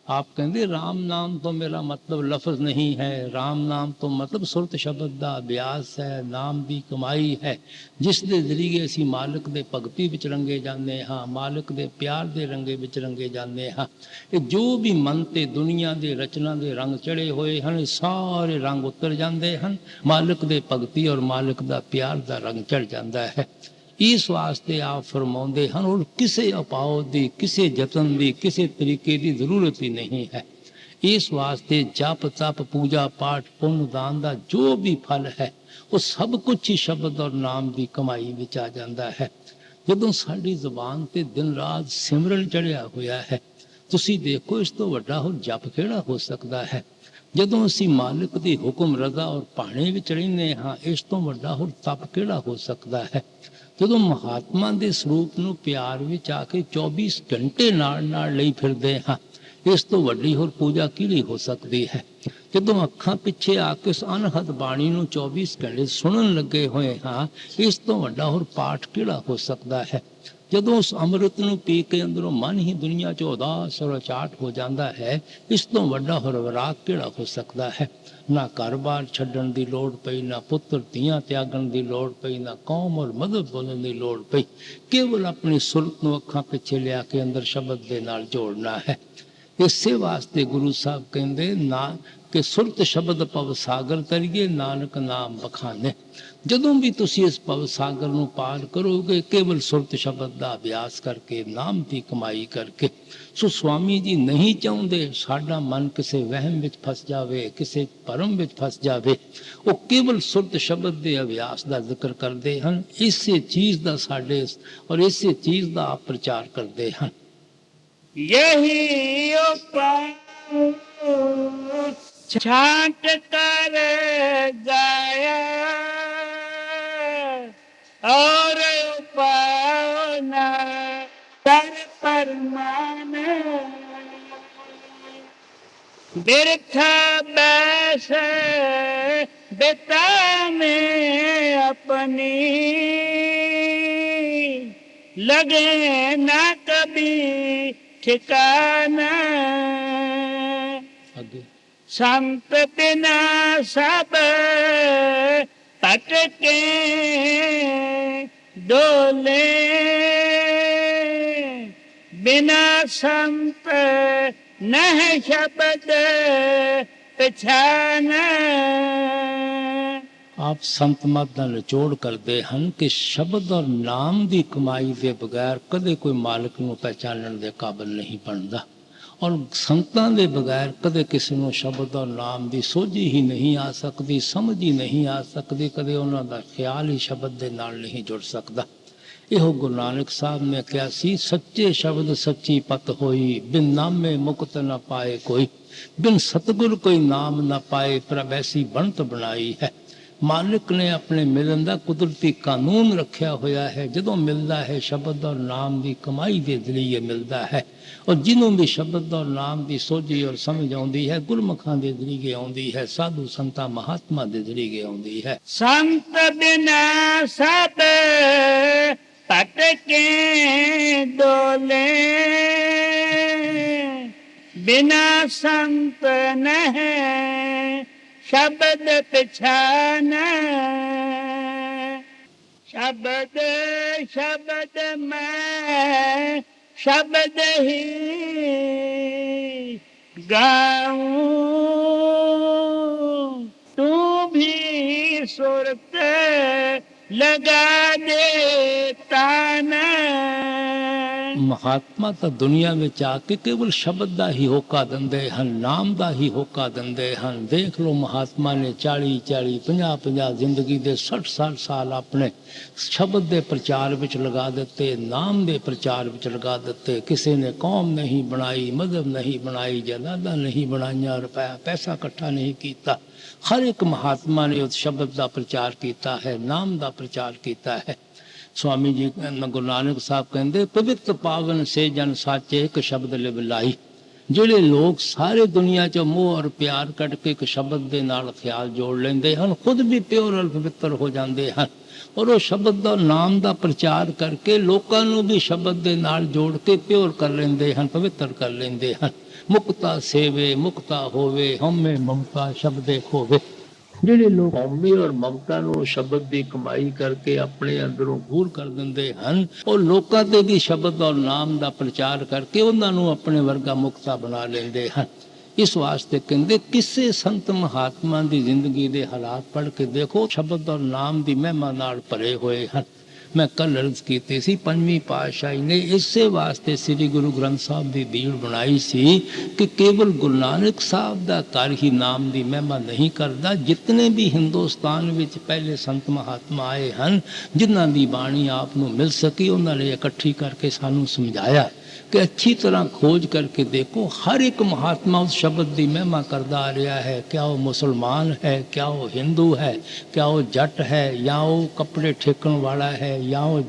आप कहते राम नाम तो मेरा मतलब लफ्ज नहीं है, राम नाम तो मतलब सुरत शब्द का अभ्यास है, नाम की कमाई है, जिस दे जरिए असी मालिक दे भगती विच रंगे जाने हाँ, मालिक दे प्यार दे रंगे विच रंगे जाने हाँ। ये जो भी मन ते दुनिया दे रचना दे रंग चढ़े हुए हैं, सारे रंग उतर जाते हैं, मालिक दे भगती और मालिक दा प्यार दा रंग चढ़ जाता है। इस वास्ते आप फरमाते हैं, और किसी उपाय की, किसी जतन की, किसी तरीके की जरूरत ही नहीं है। इस वास्ते जप तप पूजा पाठ पुण्य दान का जो भी फल है वो सब कुछ ही शब्द और नाम की कमाई विच आ जाता है। जदों साडी ज़बान ते दिन रात सिमरन चढ़िया होया है, तुसी देखो इस तो वड्डा होर जप किहड़ा हो सकता है। जदों असी मालिक दी हुक्म रज़ा और पाणे विच रहिंदे हां, इस तो वड्डा होर तप किहड़ा हो सकता है। ਜਦੋਂ ਮਹਾਤਮਾ ਦੇ ਸਰੂਪ ਨੂੰ ਪਿਆਰ ਵਿੱਚ ਆ ਕੇ 24 ਘੰਟੇ ਨਾਲ ਲਈ ਫਿਰਦੇ ਹਾਂ, ਇਸ ਤੋਂ ਵੱਡੀ ਹੋਰ ਪੂਜਾ ਕਿਹੜੀ ਹੋ ਸਕਦੀ ਹੈ। ਜਦੋਂ ਅੱਖਾਂ ਪਿੱਛੇ ਆ ਕੇ ਉਸ ਅਨਹਦ ਬਾਣੀ ਨੂੰ 24 ਘੰਟੇ ਸੁਣਨ ਲੱਗੇ ਹੋਏ ਹਾਂ, ਇਸ ਤੋਂ ਵੱਡਾ ਹੋਰ ਪਾਠ ਕਿਹੜਾ ਹੋ ਸਕਦਾ ਹੈ। ਜਦੋਂ ਉਸ ਅੰਮ੍ਰਿਤ ਨੂੰ ਪੀ ਕੇ ਅੰਦਰੋਂ ਮਨ ਹੀ ਦੁਨੀਆ 'ਚ ਉਦਾਸ ਔਰ ਅਚਾਟ ਹੋ ਜਾਂਦਾ ਹੈ, ਇਸ ਤੋਂ ਵੱਡਾ ਹੋਰ ਵਿਰਾਗ ਕਿਹੜਾ ਹੋ ਸਕਦਾ ਹੈ। ना घर बार छड्डण दी लोड़ पई, ना पुत्र धीआं त्यागण दी लोड़ पई, ना कौम और मदद बोलण दी लोड़ पई। केवल अपनी सुरत नूं अखां पिछे लिया के अंदर शब्द दे नाल जोड़ना है। इसे वास्ते गुरु साहब कहंदे ना कि सुरत शब्द पव सागर तरीए, नानक नाम बखाने। जदों भी तुसी इस पव सागर नूं पार करोगे, केवल सुरत शब्द का अभ्यास करके, नाम की कमाई करके। सो स्वामी जी नहीं चाहते साडा मन किसी वहम विच फस जावे, किसी भरम विच फस जावे। वो केवल सुरत शब्द के अभ्यास का जिक्र करते हैं, इसे चीज़ का साडे और इसे चीज़ का आप प्रचार करते हैं। यही उपाय छांट कर गाया और पावना कर परमान। बिरखा बैस बिता में अपनी लगे ना कभी ठिकाना। संत बिना सब भटके डोले, बिना संत नह शब्द पछाना। आप संत मत ਨਾਲ ਨਿਚੋੜ ਕਰਦੇ ਹਨ ਕਿ ਸ਼ਬਦ ਔਰ ਨਾਮ ਦੀ ਕਮਾਈ ਦੇ ਬਗੈਰ ਕਦੇ ਕੋਈ ਮਾਲਕ ਨੂੰ ਪਹਿਚਾਨਣ ਦੇ ਕਾਬਿਲ ਨਹੀਂ ਬਣਦਾ, ਔਰ ਸੰਤਾਂ ਦੇ ਬਗੈਰ ਕਦੇ ਕਿਸੇ ਨੂੰ ਸ਼ਬਦ ਔਰ ਨਾਮ ਦੀ ਸੋਝੀ ਹੀ ਨਹੀਂ ਆ ਸਕਦੀ, ਸਮਝ ਹੀ ਨਹੀਂ ਆ ਸਕਦੀ, ਕਦੇ ਉਹਨਾਂ ਦਾ ਖਿਆਲ ਹੀ ਸ਼ਬਦ ਦੇ ਨਾਲ ਨਹੀਂ ਜੁੜ ਸਕਦਾ। ਇਹੋ ਗੁਰੂ ਨਾਨਕ ਸਾਹਿਬ ਨੇ ਕਿਹਾ ਸੀ, ਸੱਚੇ ਸ਼ਬਦ ਸੱਚੀ ਪਤ ਹੋਈ, ਬਿਨ ਨਾਮੇ ਮੁਕਤ ਨਾ ਪਾਏ ਕੋਈ, ਬਿਨ ਸਤਿਗੁਰ ਕੋਈ ਨਾਮ ਨਾ ਪਾਏ, ਪ੍ਰਭ ਐਸੀ ਬਣਤ ਬਣਾਈ ਹੈ। ਮਾਲਿਕ ਨੇ ਆਪਣੇ ਮਿਲਣ ਦਾ ਕੁਦਰਤੀ ਕਾਨੂੰਨ ਰੱਖਿਆ ਹੋਇਆ ਹੈ। ਜਦੋਂ ਮਿਲਦਾ ਹੈ ਸ਼ਬਦ ਔਰ ਨਾਮ ਦੀ ਕਮਾਈ ਦੇ ਜ਼ਰੀਏ ਮਿਲਦਾ ਹੈ, ਔਰ ਜਿਹਨੂੰ ਵੀ ਸ਼ਬਦ ਔਰ ਨਾਮ ਦੀ ਸੋਝੀ ਔਰ ਸਮਝ ਆਉਂਦੀ ਹੈ ਗੁਰਮੁਖਾਂ ਦੇ ਜ਼ਰੀਏ ਆਉਂਦੀ ਹੈ, ਸਾਧੂ ਸੰਤਾਂ ਮਹਾਤਮਾ ਦੇ ਜ਼ਰੀਏ ਆਉਂਦੀ ਹੈ। संत बिना सब भटके डोले, बिना संत नह शब्द पछाना। शब्द शब्द मैं शब्द ही गाऊं, तू भी सुरत लगा दे ताना। ਮਹਾਤਮਾ ਤਾਂ ਦੁਨੀਆ ਵਿੱਚ ਆ ਕੇ ਕੇਵਲ ਸ਼ਬਦ ਦਾ ਹੀ ਹੋਕਾ ਦਿੰਦੇ ਹਨ, ਨਾਮ ਦਾ ਹੀ ਹੋਕਾ ਦਿੰਦੇ ਹਨ। ਦੇਖ ਲਓ ਮਹਾਤਮਾ ਨੇ 40-40, 50-50 ਜ਼ਿੰਦਗੀ ਦੇ 60-60 ਸਾਲ ਆਪਣੇ ਸ਼ਬਦ ਦੇ ਪ੍ਰਚਾਰ ਵਿੱਚ ਲਗਾ ਦਿੱਤੇ, ਨਾਮ ਦੇ ਪ੍ਰਚਾਰ ਵਿੱਚ ਲਗਾ ਦਿੱਤੇ। ਕਿਸੇ ਨੇ ਕੌਮ ਨਹੀਂ ਬਣਾਈ, ਮਜ਼ਹਬ ਨਹੀਂ ਬਣਾਈ, ਜਾਇਦਾਦਾਂ ਨਹੀਂ ਬਣਾਈਆਂ, ਰੁਪਇਆ ਪੈਸਾ ਇਕੱਠਾ ਨਹੀਂ ਕੀਤਾ। ਹਰ ਇੱਕ ਮਹਾਤਮਾ ਨੇ ਉਸ ਸ਼ਬਦ ਦਾ ਪ੍ਰਚਾਰ ਕੀਤਾ ਹੈ, ਨਾਮ ਦਾ ਪ੍ਰਚਾਰ ਕੀਤਾ ਹੈ। स्वामी जी गुरु नानक साहब कहते, पवित्र पावन से जन साचे एक शब्द लिव लाई। ਜਿਹੜੇ ਲੋਕ ਸਾਰੇ ਦੁਨੀਆ 'ਚ ਮੋਹ ਔਰ ਪਿਆਰ ਕੱਢ ਕੇ ਇੱਕ ਸ਼ਬਦ ਦੇ ਨਾਲ ਖਿਆਲ ਜੋੜ ਲੈਂਦੇ ਹਨ, ਖੁਦ ਵੀ ਪਿਓਰ ਔਰ ਪਵਿੱਤਰ ਹੋ ਜਾਂਦੇ ਹਨ, ਔਰ ਉਹ ਸ਼ਬਦ ਦਾ ਨਾਮ ਦਾ ਪ੍ਰਚਾਰ ਕਰਕੇ ਲੋਕਾਂ ਨੂੰ ਵੀ ਸ਼ਬਦ ਦੇ ਨਾਲ ਜੋੜ ਕੇ ਪਿਓਰ ਕਰ ਲੈਂਦੇ ਹਨ, ਪਵਿੱਤਰ ਕਰ ਲੈਂਦੇ ਹਨ। ਮੁਕਤਾ ਸੇਵੇ ਮੁਕਤਾ ਹੋਵੇ, ਹਉਮੈ ਮਮਤਾ ਸ਼ਬਦੇ ਖੋਵੇ। ਜਿਹੜੇ ਲੋਕ ਹਉਮੈ ਔਰ ਮਮਤਾ ਨੂੰ ਸ਼ਬਦ ਦੀ ਕਮਾਈ ਕਰਕੇ ਆਪਣੇ ਅੰਦਰੋਂ ਦੂਰ ਕਰ ਦਿੰਦੇ ਹਨ, ਉਹ ਲੋਕਾਂ ਤੇ ਵੀ ਸ਼ਬਦ ਔਰ ਨਾਮ ਦਾ ਪ੍ਰਚਾਰ ਕਰਕੇ ਉਹਨਾਂ ਨੂੰ ਆਪਣੇ ਵਰਗਾ ਮੁਕਤਾ ਬਣਾ ਲੈਂਦੇ ਹਨ। ਇਸ ਵਾਸਤੇ ਕਹਿੰਦੇ ਕਿਸੇ ਸੰਤ ਮਹਾਤਮਾ ਦੀ ਜ਼ਿੰਦਗੀ ਦੇ ਹਾਲਾਤ ਪੜ੍ਹ ਕੇ ਦੇਖੋ, ਸ਼ਬਦ ਔਰ ਨਾਮ ਦੀ ਮਹਿਮਾ ਨਾਲ ਭਰੇ ਹੋਏ ਹਨ। ਮੈਂ ਕੱਲ ਅਰਜ਼ ਕੀਤੀ ਸੀ, ਪੰਜਵੀਂ ਪਾਤਸ਼ਾਹੀ ਨੇ ਇਸੇ ਵਾਸਤੇ ਸ੍ਰੀ ਗੁਰੂ ਗ੍ਰੰਥ ਸਾਹਿਬ ਦੀ ਬੀੜ ਬਣਾਈ ਸੀ ਕਿ ਕੇਵਲ ਗੁਰੂ ਨਾਨਕ ਸਾਹਿਬ ਦਾ ਘਰ ਹੀ ਨਾਮ ਦੀ ਮਹਿਮਾ ਨਹੀਂ ਕਰਦਾ। ਜਿਤਨੇ ਵੀ ਹਿੰਦੁਸਤਾਨ ਵਿੱਚ ਪਹਿਲੇ ਸੰਤ ਮਹਾਤਮਾ ਆਏ ਹਨ, ਜਿਨ੍ਹਾਂ ਦੀ ਬਾਣੀ ਆਪ ਨੂੰ ਮਿਲ ਸਕੀ, ਉਹਨਾਂ ਨੇ ਇਕੱਠੀ ਕਰਕੇ ਸਾਨੂੰ ਸਮਝਾਇਆ कि अच्छी तरह खोज करके देखो, हर एक महात्मा उस शब्द की महिमा करता आ रहा है। क्या वो मुसलमान है, क्या वो हिंदू है, क्या वो जट है, या वो कपड़े ठेकन वाला है, या वो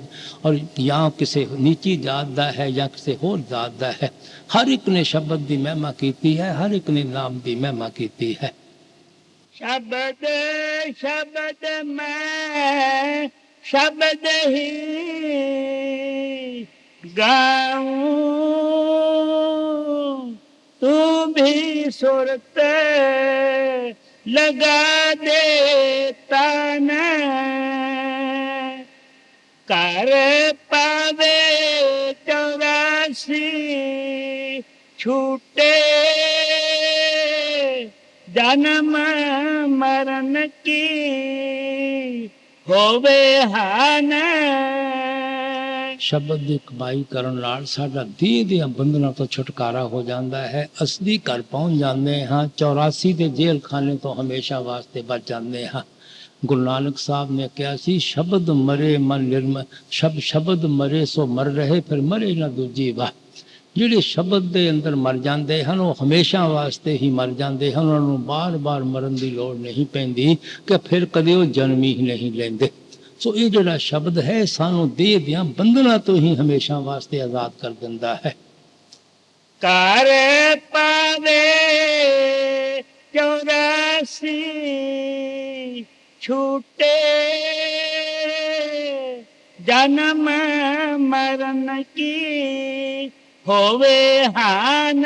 और या किसी नीची जात का है या किसी होर जात का है, हर एक ने शब्द की महिमा की है, हर एक ने नाम की महिमा की है। शब्द शब्द मैं शब्द ही गाऊं, तू भी सुरत लगा दे ताना। कर पावे 84 छूटे, जन्म मरण की होवे हान। ਸ਼ਬਦ ਦੀ ਕਮਾਈ ਕਰਨ ਨਾਲ ਸਾਡਾ ਦੇਹ ਦੀਆਂ ਬੰਧਨਾਂ ਤੋਂ ਛੁਟਕਾਰਾ ਹੋ ਜਾਂਦਾ ਹੈ। ਅਸਲੀ ਘਰ ਪਹੁੰਚ ਜਾਂਦੇ ਹਾਂ, 84 ਦੇ ਜੇਲ੍ਹ ਖਾਨੇ ਤੋਂ ਹਮੇਸ਼ਾ ਵਾਸਤੇ ਬਚ ਜਾਂਦੇ ਹਾਂ। ਗੁਰੂ ਨਾਨਕ ਸਾਹਿਬ ਨੇ ਕਿਹਾ ਸੀ, ਸ਼ਬਦ ਮਰੇ ਮਨ ਨਿਰਮਲ, ਸ਼ਬਦ ਮਰੇ ਸੋ ਮਰ ਰਹੇ, ਫਿਰ ਮਰੇ ਨਾ ਦੂਜੀ ਵਾਰ। ਜਿਹੜੇ ਸ਼ਬਦ ਦੇ ਅੰਦਰ ਮਰ ਜਾਂਦੇ ਹਨ, ਉਹ ਹਮੇਸ਼ਾ ਵਾਸਤੇ ਹੀ ਮਰ ਜਾਂਦੇ ਹਨ, ਉਹਨਾਂ ਨੂੰ ਬਾਰ-ਬਾਰ ਮਰਨ ਦੀ ਲੋੜ ਨਹੀਂ ਪੈਂਦੀ ਕਿ ਫਿਰ ਕਦੇ ਉਹ ਜਨਮ ਹੀ ਨਹੀਂ ਲੈਂਦੇ। ਸੋ ਇਹ ਜਿਹੜਾ ਸ਼ਬਦ ਹੈ ਸਾਨੂੰ ਦੇਹ ਦੀਆਂ ਬੰਧਨਾਂ ਤੋਂ ਹੀ ਹਮੇਸ਼ਾ ਵਾਸਤੇ ਆਜ਼ਾਦ ਕਰ ਦਿੰਦਾ ਹੈ। ਕਰ ਪਾਵੇ 84 ਛੂਟੇ, ਜਨਮ ਮਰਨ ਕੀ ਹੋਵੇ ਹਾਨ।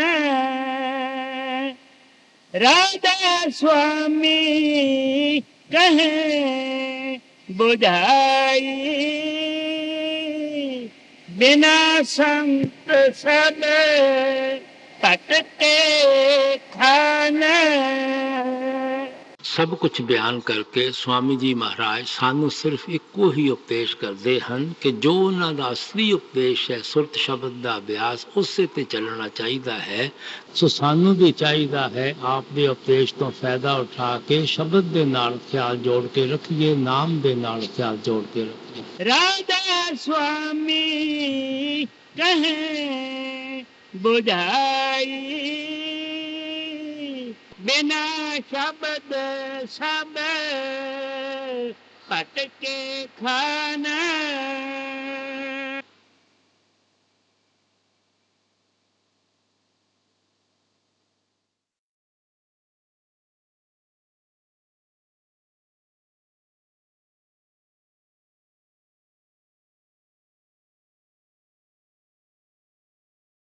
राधा स्वामी कहे बुझाई, बिना संत सब पटके खाना। ਸਭ ਕੁਝ ਬਿਆਨ ਕਰਕੇ ਸਵਾਮੀ ਜੀ ਮਹਾਰਾਜ ਸਾਨੂੰ ਸਿਰਫ ਇੱਕੋ ਹੀ ਉਪਦੇਸ਼ ਕਰਦੇ ਹਨ ਕਿ ਜੋ ਉਹਨਾਂ ਦਾ ਅਸਲੀ ਉਪਦੇਸ਼ ਹੈ, ਸੁਰਤ ਸ਼ਬਦ ਦਾ ਅਭਿਆਸ, ਉਸੇ ਤੇ ਚੱਲਣਾ ਚਾਹੀਦਾ ਹੈ। ਸੋ ਸਾਨੂੰ ਵੀ ਚਾਹੀਦਾ ਹੈ ਆਪ ਦੇ ਉਪਦੇਸ਼ ਤੋਂ ਫਾਇਦਾ ਉਠਾ ਕੇ ਸ਼ਬਦ ਦੇ ਨਾਲ ਖਿਆਲ ਜੋੜ ਕੇ ਰੱਖੀਏ, ਨਾਮ ਦੇ ਨਾਲ ਖਿਆਲ ਜੋੜ ਕੇ ਰੱਖੀਏ। ਰਾਧਾ ਸੁਆਮੀ ਕਹੇ ਬੁਝਾਈ, ਬਿਨਾ ਸ਼ਬਦ ਸਭ ਪਟ ਕੇ ਖਾਨਾ।